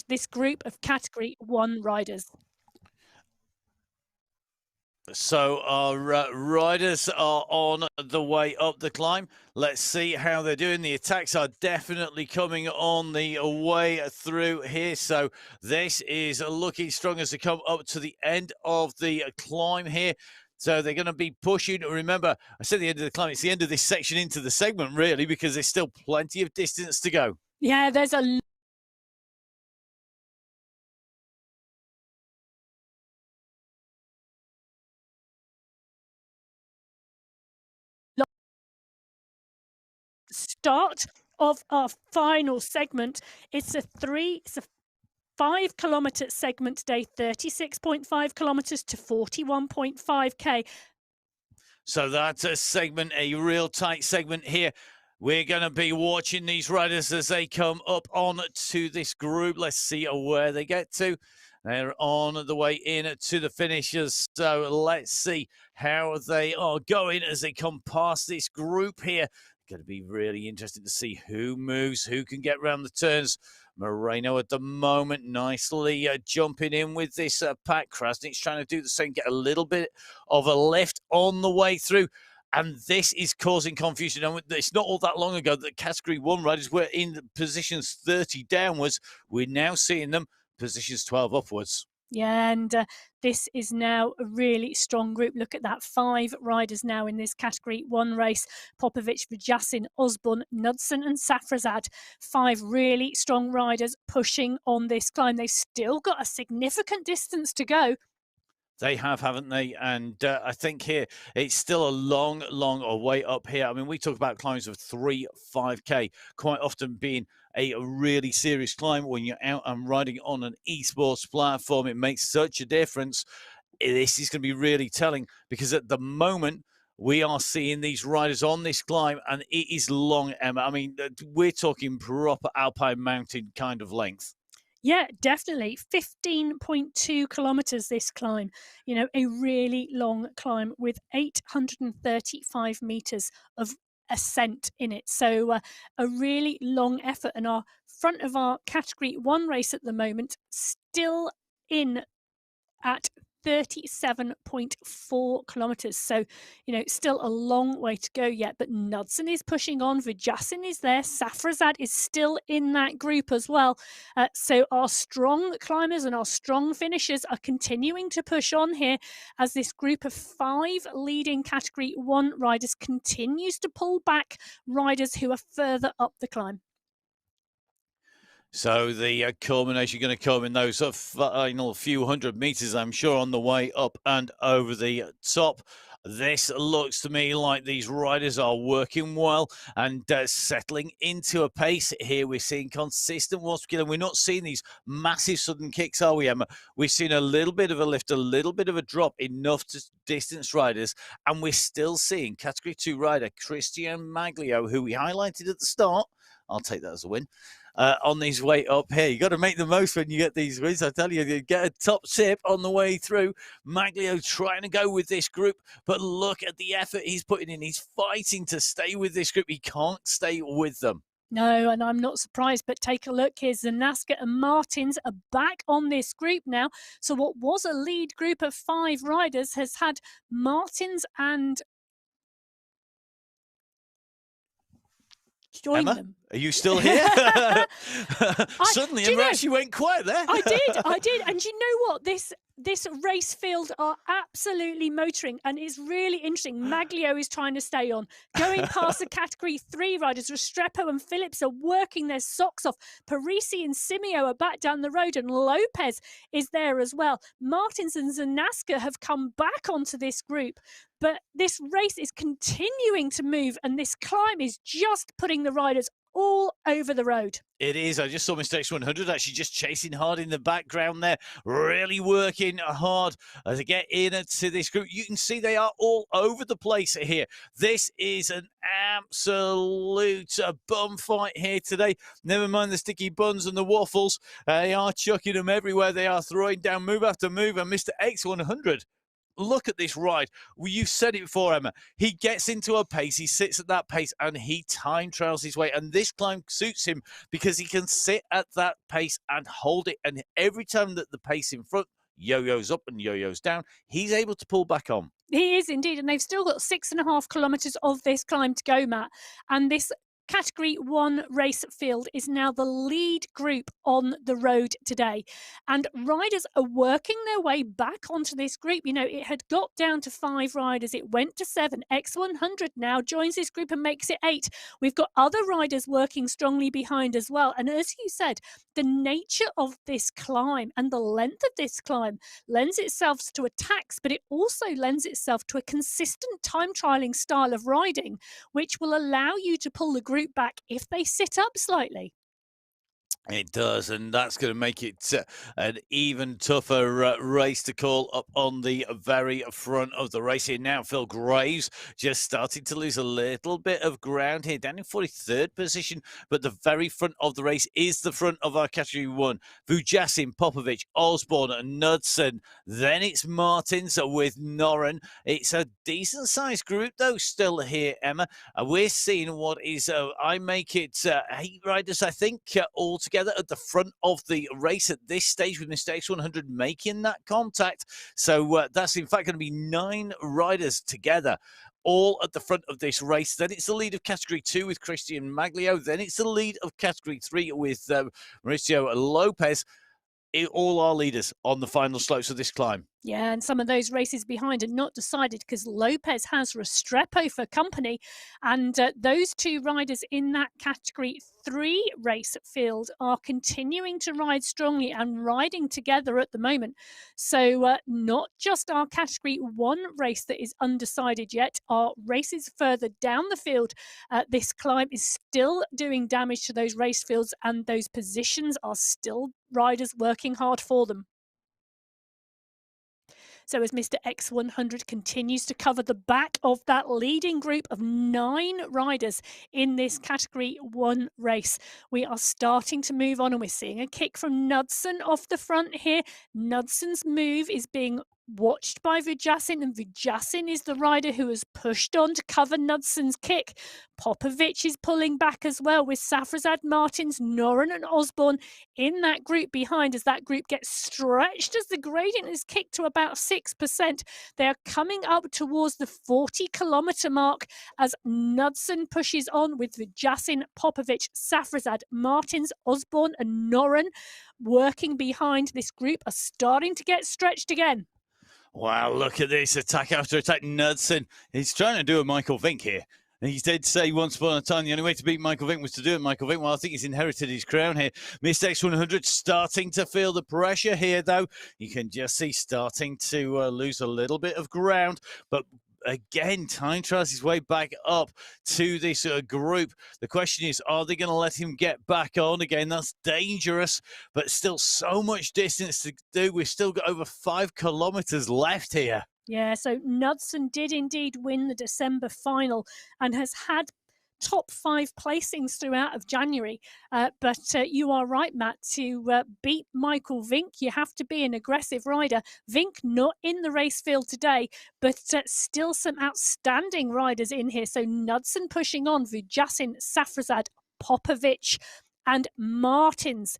this group of Category 1 riders. So our riders are on the way up the climb. Let's see how they're doing. The attacks are definitely coming on the way through here. So this is looking strong as they come up to the end of the climb here. So they're going to be pushing. Remember, I said the end of the climb. It's the end of this section into the segment, really, because there's still plenty of distance to go. Yeah, there's a start of our final segment. It's a 5-kilometre segment today, 36.5 kilometres to 41.5k. So that's a segment, a real tight segment here. We're going to be watching these riders as they come up on to this group. Let's see where they get to. They're on the way in to the finishers. So let's see how they are going as they come past this group here. Going to be really interesting to see who moves, who can get around the turns. Moreno at the moment nicely jumping in with this pack. Krasnik's trying to do the same, get a little bit of a lift on the way through. And this is causing confusion. And it's not all that long ago that Category 1 riders were in positions 30 downwards. We're now seeing them positions 12 upwards. Yeah, and this is now a really strong group. Look at that, 5 riders now in this Category 1 race. Popovic, Vijacin, Osborne, Knudsen and Safrazad. 5 really strong riders pushing on this climb. They've still got a significant distance to go. They have, haven't they? And I think here it's still a long, long way up here. I mean, we talk about climbs of 3-5K, quite often being a really serious climb when you're out and riding on an esports platform. It makes such a difference. This is going to be really telling because at the moment, we are seeing these riders on this climb and it is long, Emma. I mean, we're talking proper alpine mountain kind of length. Yeah, definitely. 15.2 kilometres this climb. You know, a really long climb with 835 metres of ascent in it. So a really long effort. And our front of our Category 1 race at the moment still in at 37.4 kilometres. So, you know, still a long way to go yet. But Knudsen is pushing on. Vijacin is there. Safrazad is still in that group as well. So our strong climbers and our strong finishers are continuing to push on here as this group of 5 leading Category 1 riders continues to pull back riders who are further up the climb. So the culmination going to come in those final few hundred meters, I'm sure, on the way up and over the top. This looks to me like these riders are working well and settling into a pace here. We're seeing consistent once again. We're not seeing these massive sudden kicks, are we, Emma? We've seen a little bit of a lift, a little bit of a drop, enough to distance riders, and we're still seeing Category 2 rider Christian Maglio, who we highlighted at the start. I'll take that as a win. On his way up here. You got to make the most when you get these wins. I tell you get a top tip on the way through. Maglio trying to go with this group, but look at the effort he's putting in. He's fighting to stay with this group. He can't stay with them. No, and I'm not surprised, but take a look. Here's Zanaska and Martins are back on this group now. So what was a lead group of 5 riders has had Martins and join Emma, them. are you still here? Suddenly, Emma actually went quiet there. I did. And you know what? This race field are absolutely motoring, and it's really interesting. Maglio is trying to stay on. Going past the Category 3 riders, Restrepo and Phillips are working their socks off. Parisi and Simeo are back down the road, and Lopez is there as well. Martins and Zanaska have come back onto this group. But this race is continuing to move, and this climb is just putting the riders all over the road. It is. I just saw Mr. X100 actually just chasing hard in the background there, really working hard to get into this group. You can see they are all over the place here. This is an absolute bum fight here today. Never mind the sticky buns and the waffles. They are chucking them everywhere. They are throwing down move after move. And Mr. X100, look at this ride. Well, you said it before, Emma. He gets into a pace, he sits at that pace, and he time trials his way. And this climb suits him because he can sit at that pace and hold it. And every time that the pace in front yo-yos up and yo-yos down, he's able to pull back on. He is indeed, and they've still got 6.5 kilometres of this climb to go, Matt. And this Category 1 race field is now the lead group on the road today. And riders are working their way back onto this group. You know, it had got down to 5 riders. It went to 7. X100 now joins this group and makes it 8. We've got other riders working strongly behind as well. And as you said, the nature of this climb and the length of this climb lends itself to attacks, but it also lends itself to a consistent time trialing style of riding, which will allow you to pull the group back if they sit up slightly. It does, and that's going to make it an even tougher race to call up on the very front of the race here now. Phil Graves just starting to lose a little bit of ground here, down in 43rd position, but the very front of the race is the front of our Category 1. Vujasin, Popovic, Osborne, and Knudsen. Then it's Martins with Noren. It's a decent-sized group, though, still here, Emma. We're seeing what is, I make it 8 riders, I think, all together at the front of the race at this stage, with Mr. X100 making that contact. So that's in fact going to be 9 riders together, all at the front of this race. Then it's the lead of Category 2 with Christian Maglio. Then it's the lead of Category 3 with Mauricio Lopez. All our leaders on the final slopes of this climb. Yeah, and some of those races behind are not decided because Lopez has Restrepo for company. And those 2 riders in that Category 3 race field are continuing to ride strongly and riding together at the moment. So not just our Category 1 race that is undecided yet, our races further down the field. This climb is still doing damage to those race fields, and those positions are still riders working hard for them. So as Mr. X100 continues to cover the back of that leading group of 9 riders in this Category 1 race, we are starting to move on, and we're seeing a kick from Knudsen off the front here. Knudsen's move is being watched by Vujasin, and Vujasin is the rider who has pushed on to cover Knudsen's kick. Popovic is pulling back as well, with Safrazad, Martins, Noren and Osborne in that group behind as that group gets stretched as the gradient is kicked to about 6%. They are coming up towards the 40-kilometre mark as Knudsen pushes on with Vujasin, Popovic, Safrazad, Martins, Osborne and Noren working behind. This group are starting to get stretched again. Wow, look at this attack after attack. Knudsen, he's trying to do a Michael Vink here. He did say once upon a time the only way to beat Michael Vink was to do it Michael Vink. Well, I think he's inherited his crown here. Mr. X100 starting to feel the pressure here, though. You can just see starting to lose a little bit of ground, but again, time trials his way back up to this group. The question is, are they going to let him get back on again? That's dangerous, but still so much distance to do. We've still got over 5 kilometers left here. Yeah, so Knudsen did indeed win the December final and has had top 5 placings throughout of January. But you are right, Matt, to beat Michael Vink, you have to be an aggressive rider. Vink not in the race field today, but still some outstanding riders in here. So Knudsen pushing on, Vujasin, Safrazad, Popovic and Martins,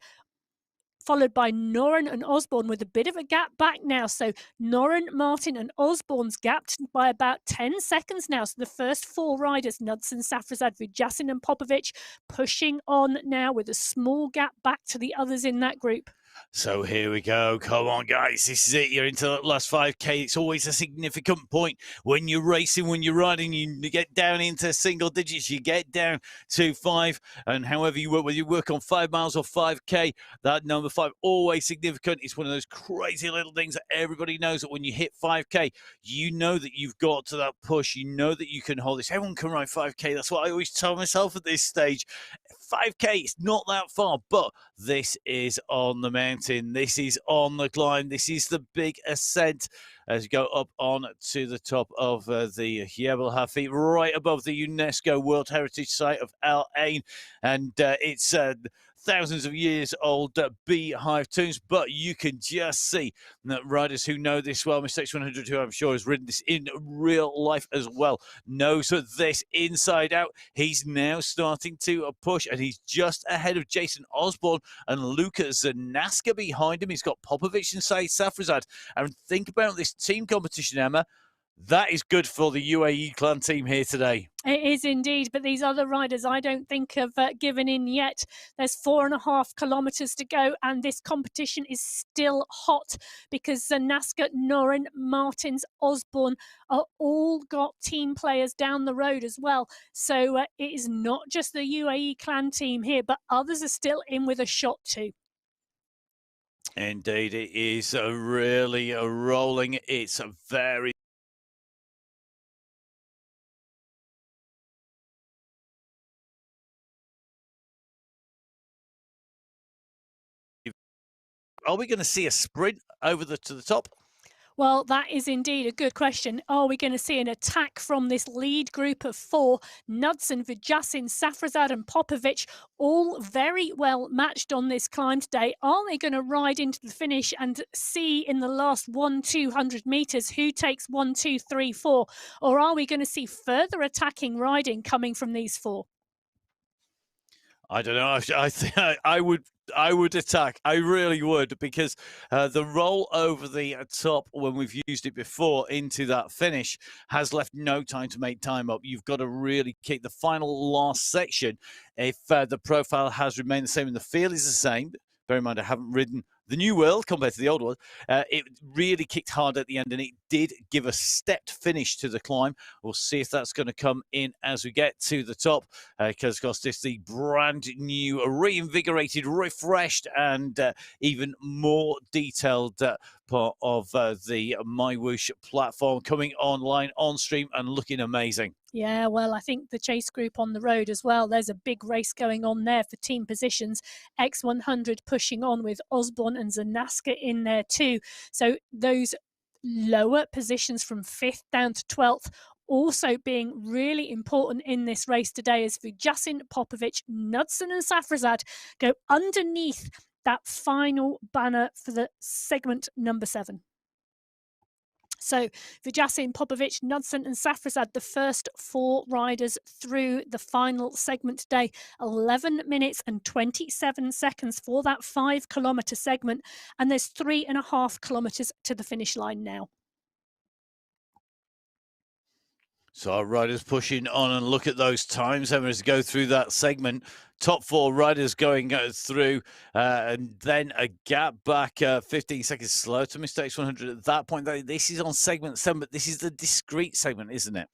followed by Noren and Osborne with a bit of a gap back now. So Noren, Martin and Osborne's gapped by about 10 seconds now. So the first 4 riders, Knudsen, Safrazad, Vujasin and Popovic, pushing on now with a small gap back to the others in that group. So here we go. Come on, guys. This is it. You're into the last 5K. It's always a significant point when you're racing, when you're riding. You get down into single digits. You get down to 5. And however you work, whether you work on 5 miles or 5K, that number 5 always significant. It's one of those crazy little things that everybody knows, that when you hit 5K, you know that you've got to that push. You know that you can hold this. Everyone can ride 5K. That's what I always tell myself at this stage. 5K, it's not that far, but this is on the mountain. This is on the climb. This is the big ascent as you go up on to the top of the Jebel Hafid, right above the UNESCO World Heritage Site of Al Ain. And it's thousands of years old beehive tombs, but you can just see that riders who know this well, Mr. X100, who I'm sure has ridden this in real life as well, knows this inside out. He's now starting to push, and he's just ahead of Jason Osborne and Luka Zanaska behind him. He's got Popovic and Saeed Safrazad. And think about this team competition, Emma. That is good for the UAE clan team here today. It is indeed, but these other riders I don't think have given in yet. There's 4.5 kilometres to go, and this competition is still hot because Zanaska, Norin, Martins, Osborne are all got team players down the road as well. So it is not just the UAE clan team here, but others are still in with a shot too. Indeed, it is really rolling. It's a very Are we going to see a sprint over to the top? Well, that is indeed a good question. Are we going to see an attack from this lead group of 4? Knudsen, Vujacin, Safrazad and Popovic, all very well matched on this climb today. Are they going to ride into the finish and see in the last 200 metres who takes 1, 2, 3, 4? Or are we going to see further attacking riding coming from these 4? I don't know. I think I would attack. I really would, because the roll over the top when we've used it before into that finish has left no time to make time up. You've got to really kick the final last section. If the profile has remained the same and the feel is the same, bear in mind I haven't ridden the new world compared to the old one, it really kicked hard at the end, and it did give a stepped finish to the climb. We'll see if that's going to come in as we get to the top, because of course this is the brand new, reinvigorated, refreshed, and even more detailed part of the MyWhoosh platform coming online on stream and looking amazing. Yeah, well, I think the chase group on the road as well. There's a big race going on there for team positions. X100 pushing on with Osborne and Zanaska in there too. So those lower positions from 5th down to 12th also being really important in this race today, as Vujacin, Popovic, Knudsen and Safrazad go underneath that final banner for the segment number 7. So Vujacin, Popovic, Knudsen and Safrazad, the first 4 riders through the final segment today. 11 minutes and 27 seconds for that 5 kilometre segment. And there's 3.5 kilometres to the finish line now. So our riders pushing on, and look at those times as we go through that segment. Top 4 riders going through, and then a gap back 15 seconds slow to Mr. X100 at that point. This is on segment 7, but this is the discrete segment, isn't it?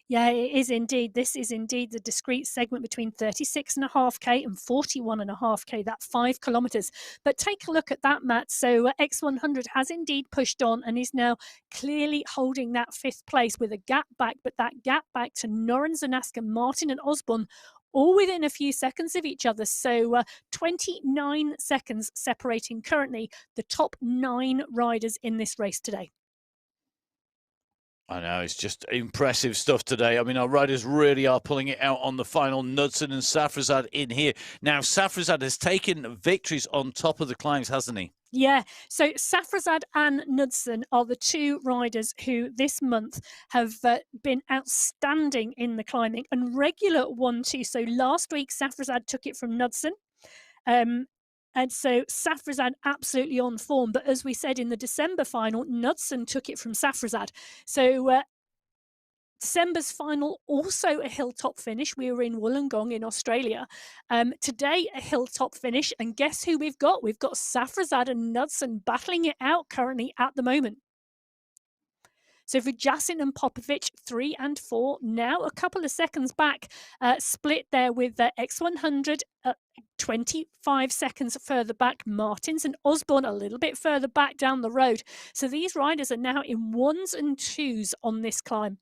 Yeah, it is indeed. This is indeed the discrete segment between 36.5k and 41.5k, that 5 kilometres. But take a look at that, Matt. So X100 has indeed pushed on and is now clearly holding that 5th place with a gap back, but that gap back to Norin, Zanaska, Martin and Osborne, all within a few seconds of each other. So 29 seconds separating currently the top 9 riders in this race today. I know, it's just impressive stuff today. I mean, our riders really are pulling it out on the final. Knudsen and Safrazad in here. Now, Safrazad has taken victories on top of the climbs, hasn't he? Yeah, so Safrazad and Knudsen are the 2 riders who this month have been outstanding in the climbing and regular 1-2. So last week, Safrazad took it from Knudsen. And so Safrazad absolutely on form. But as we said in the December final, Knudsen took it from Safrazad. So December's final, also a hilltop finish. We were in Wollongong in Australia. Today, a hilltop finish. And guess who we've got? We've got Safrazad and Knudsen battling it out currently at the moment. So Vujacin and Popovic, 3 and 4, now a couple of seconds back, split there with X100, 25 seconds further back, Martins and Osborne a little bit further back down the road. So these riders are now in 1s and 2s on this climb.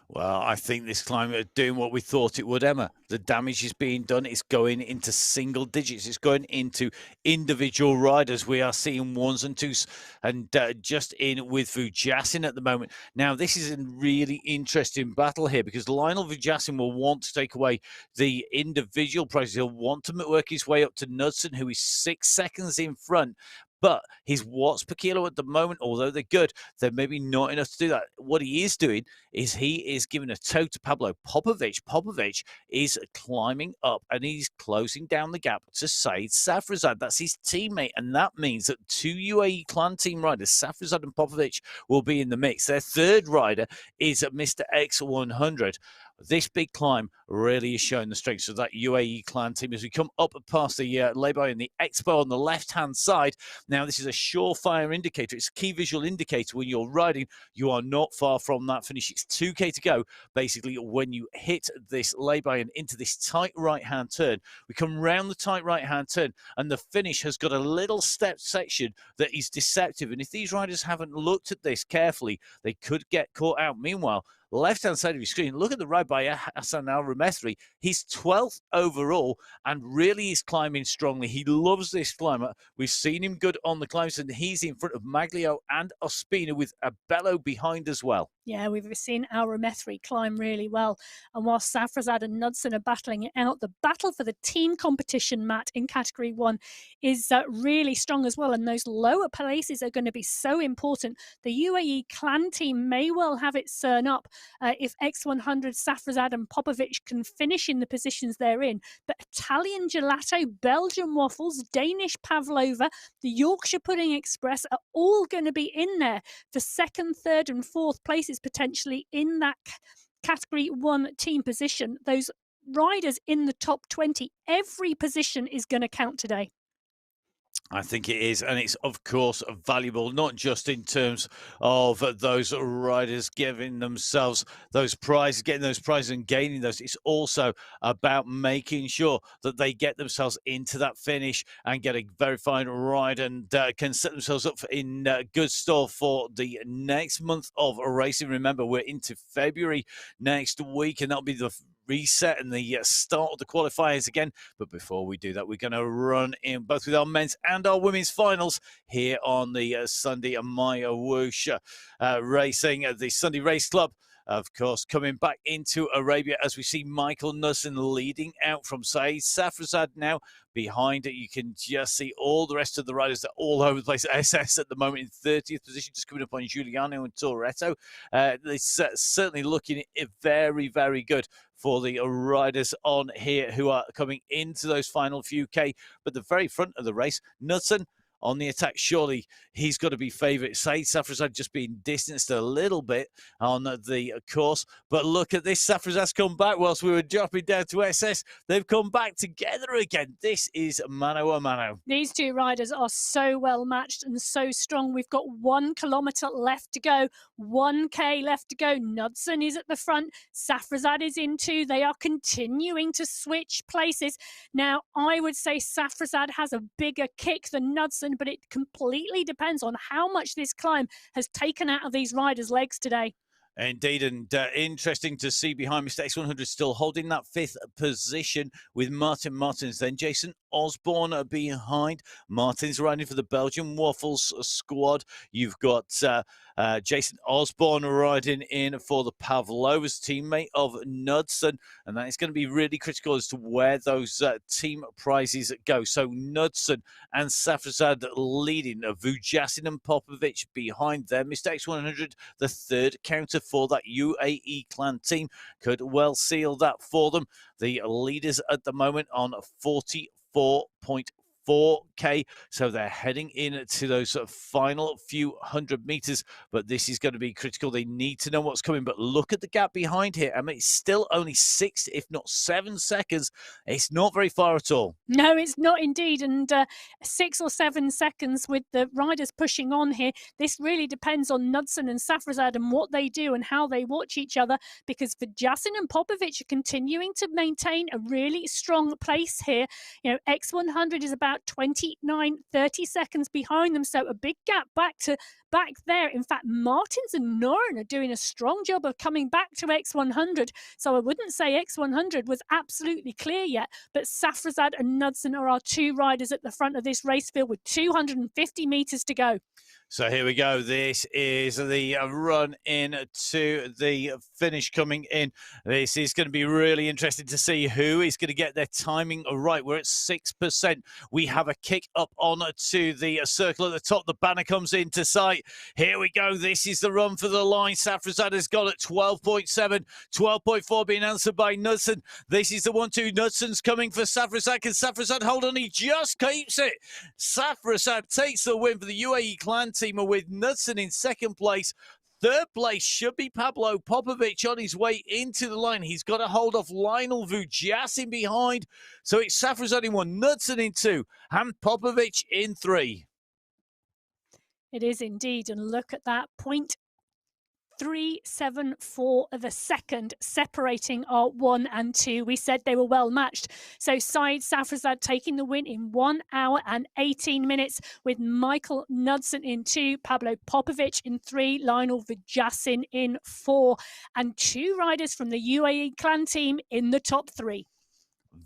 Well, I think this climb are doing what we thought it would, Emma. The damage is being done. It's going into single digits. It's going into individual riders. We are seeing ones and twos, and just in with Vujasin at the moment. Now, this is a really interesting battle here because Lionel Vujasin will want to take away the individual prizes. He'll want to work his way up to Knudsen, who is 6 seconds in front. But his watts per kilo at the moment, although they're good, they're maybe not enough to do that. What he is doing is he is giving a toe to Pablo Popovic. Popovic is climbing up and he's closing down the gap to Said Safrazad. That's his teammate, and that means that two UAE clan team riders, Safrazad and Popovic, will be in the mix. Their third rider is Mr. X100. This big climb really is showing the strengths of that UAE clan team as we come up past the lay-by and the expo on the left-hand side. Now, this is a surefire indicator. It's a key visual indicator when you're riding. You are not far from that finish. It's 2K to go. Basically, when you hit this lay-by and into this tight right-hand turn, we come round the tight right-hand turn, and the finish has got a little step section that is deceptive. And if these riders haven't looked at this carefully, they could get caught out. Meanwhile, left-hand side of your screen, look at the ride by Hassan Al-Ramethri. He's 12th overall and really is climbing strongly. He loves this climber. We've seen him good on the climbs, and he's in front of Maglio and Ospina with a bellow behind as well. Yeah, we've seen Al-Ramethri climb really well. And while Safrazad and Knudsen are battling it out, the battle for the team competition, Matt, in Category 1 is really strong as well. And those lower places are going to be so important. The UAE clan team may well have it sewn up if X100, Safrazad and Popovic can finish in the positions they're in. But Italian Gelato, Belgian Waffles, Danish Pavlova, the Yorkshire Pudding Express are all going to be in there for second, third and fourth places, potentially in that Category 1 team position. Those riders in the top 20, every position is going to count today. I think it is, and it's of course valuable, not just in terms of those riders giving themselves those prizes, getting those prizes and gaining those. It's also about making sure that they get themselves into that finish and get a very fine ride and can set themselves up in good store for the next month of racing. Remember, we're into February next week, and that'll be the reset and the start of the qualifiers again. But before we do that, we're going to run in both with our men's and our women's finals here on the Sunday MyWhoosh Racing, the Sunday Race Club. Of course, coming back into Arabia as we see Michael Nussen leading out from Said Safrazad now. Behind it, you can just see all the rest of the riders that are all over the place. SS at the moment in 30th position, just coming up on Giuliano and Toretto. It's certainly looking very, very good for the riders on here who are coming into those final few K. But the very front of the race, Knudsen on the attack. Surely he's got to be favourite. Said Safrazad just being distanced a little bit on the course. But look at this. Safrazad's come back whilst we were dropping down to SS. They've come back together again. This is mano a mano. These two riders are so well matched and so strong. We've got 1 kilometre left to go, 1K left to go. Knudsen is at the front. Safrazad is in 2. They are continuing to switch places. Now, I would say Safrazad has a bigger kick than Knudsen, but it completely depends on how much this climb has taken out of these riders' legs today. Indeed, and interesting to see behind Mr. X100 still holding that 5th position with Martin Martins. Then Jason Osborne behind. Martins riding for the Belgian Waffles squad. You've got Jason Osborne riding in for the Pavlovas, teammate of Knudsen. And that is going to be really critical as to where those team prizes go. So Knudsen and Safrazad leading. Vujasin and Popovic behind them. Mr. X100, the third counter for that UAE clan team, could well seal that for them. The leaders at the moment on 44.4K, so they're heading into those final few 100 meters, but this is going to be critical. They need to know what's coming, but look at the gap behind here. I mean, it's still only 6, if not 7 seconds. It's not very far at all. No, it's not indeed. And 6 or 7 seconds with the riders pushing on here. This really depends on Knudsen and Safrazad and what they do and how they watch each other, because Vujasin and Popovic are continuing to maintain a really strong place here. You know, X100 is about about 29, 30 seconds behind them. So a big gap back there. In fact, Martins and Noren are doing a strong job of coming back to X100. So I wouldn't say X100 was absolutely clear yet, but Safrazad and Knudsen are our two riders at the front of this race field with 250 meters to go. So here we go. This is the run in to the finish coming in. This is going to be really interesting to see who is going to get their timing right. We're at 6%. We have a kick up on to the circle at the top. The banner comes into sight. Here we go. This is the run for the line. Safrazad has got at 12.7, 12.4 being answered by Knudsen. This is the 1-2. Knudsen's coming for Safrazad. Can Safrazad hold on? He just keeps it. Safrazad takes the win for the UAE clan team with Knudsen in second place. Third place should be Pablo Popovic on his way into the line. He's got a hold of Lionel Vujasin behind. So it's Safrazad in 1, Knudsen in 2, and Popovic in 3. It is indeed. And look at that, 0.374 of a second separating our 1 and 2. We said they were well matched. So Said Safrazad taking the win in 1 hour and 18 minutes, with Michael Knudsen in 2, Pablo Popovic in 3, Lionel Vujasin in 4, and 2 riders from the UAE clan team in the top 3.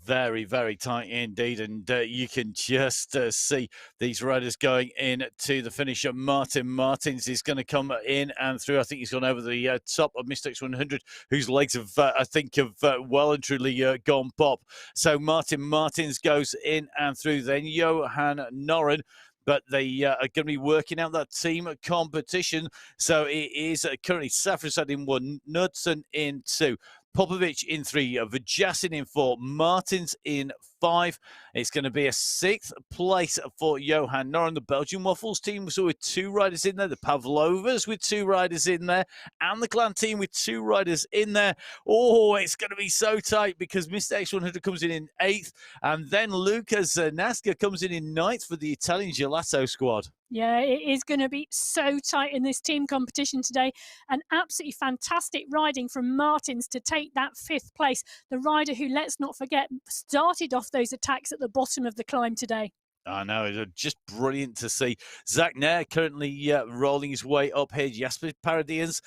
Very, very tight indeed. And you can just see these riders going in to the finish. Martins is going to come in and through. I think he's gone over the top of Mr. X100, whose legs have, I think, have well and truly gone pop. So Martins goes in and through. Then Johan Noren. But they are going to be working out that team competition. So it is currently Safrazad in 1, Knudsen in 2. Popovic in 3, Vujasin in 4, Martins in 5. It's going to be a 6th place for Johan Noren. The Belgian Waffles team so with 2 riders in there, the Pavlovas with 2 riders in there, and the clan team with 2 riders in there. Oh, it's going to be so tight because Mr. X100 comes in 8th, and then Lucas Nasca comes in 9th for the Italian Gelato squad. Yeah, it is going to be so tight in this team competition today. And absolutely fantastic riding from Martins to take that 5th place. The rider who, let's not forget, started off those attacks at the bottom of the climb today. I know, it's just brilliant to see. Zach Nair currently rolling his way up here. Jasper Paradians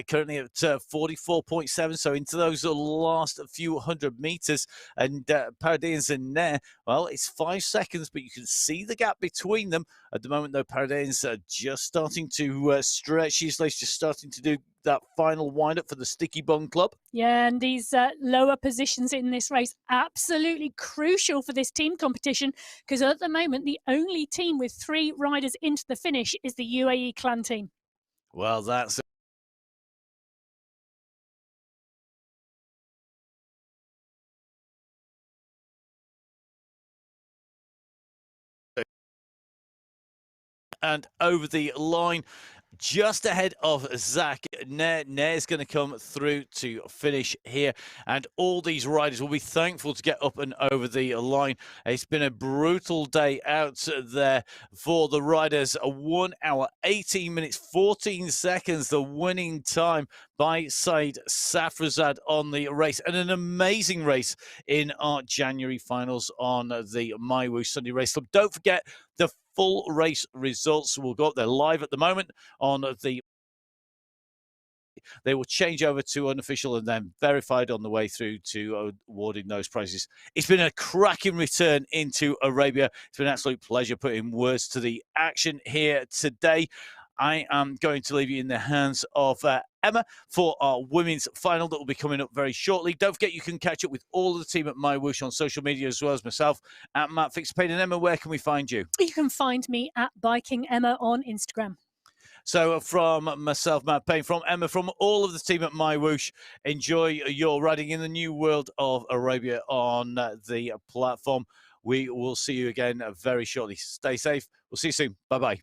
currently at 44.7, so into those last few hundred meters. And Paradians and Nair, well, it's 5 seconds, but you can see the gap between them. At the moment, though, Paradians are just starting to stretch his legs, just starting to do that final wind-up for the Sticky Bun Club. Yeah, and these lower positions in this race, absolutely crucial for this team competition, because at the moment, the only team with 3 riders into the finish is the UAE clan team. Well, that's and over the line. Just ahead of Zach, Nair's going to come through to finish here. And all these riders will be thankful to get up and over the line. It's been a brutal day out there for the riders. 1 hour, 18 minutes, 14 seconds, the winning time by Said Safrazad on the race. And an amazing race in our January finals on the MyWhoosh Sunday Race Club. Don't forget, the full race results will go up. They're live at the moment on the. They will change over to unofficial and then verified on the way through to awarding those prizes. It's been a cracking return into Arabia. It's been an absolute pleasure putting words to the action here today. I am going to leave you in the hands of Emma for our women's final that will be coming up very shortly. Don't forget, you can catch up with all of the team at MyWhoosh on social media, as well as myself at Matt Fixpain. And Emma, where can we find you? You can find me at Biking Emma on Instagram. So from myself, Matt Payne, from Emma, from all of the team at MyWhoosh, enjoy your riding in the new world of Arabia on the platform. We will see you again very shortly. Stay safe. We'll see you soon. Bye-bye.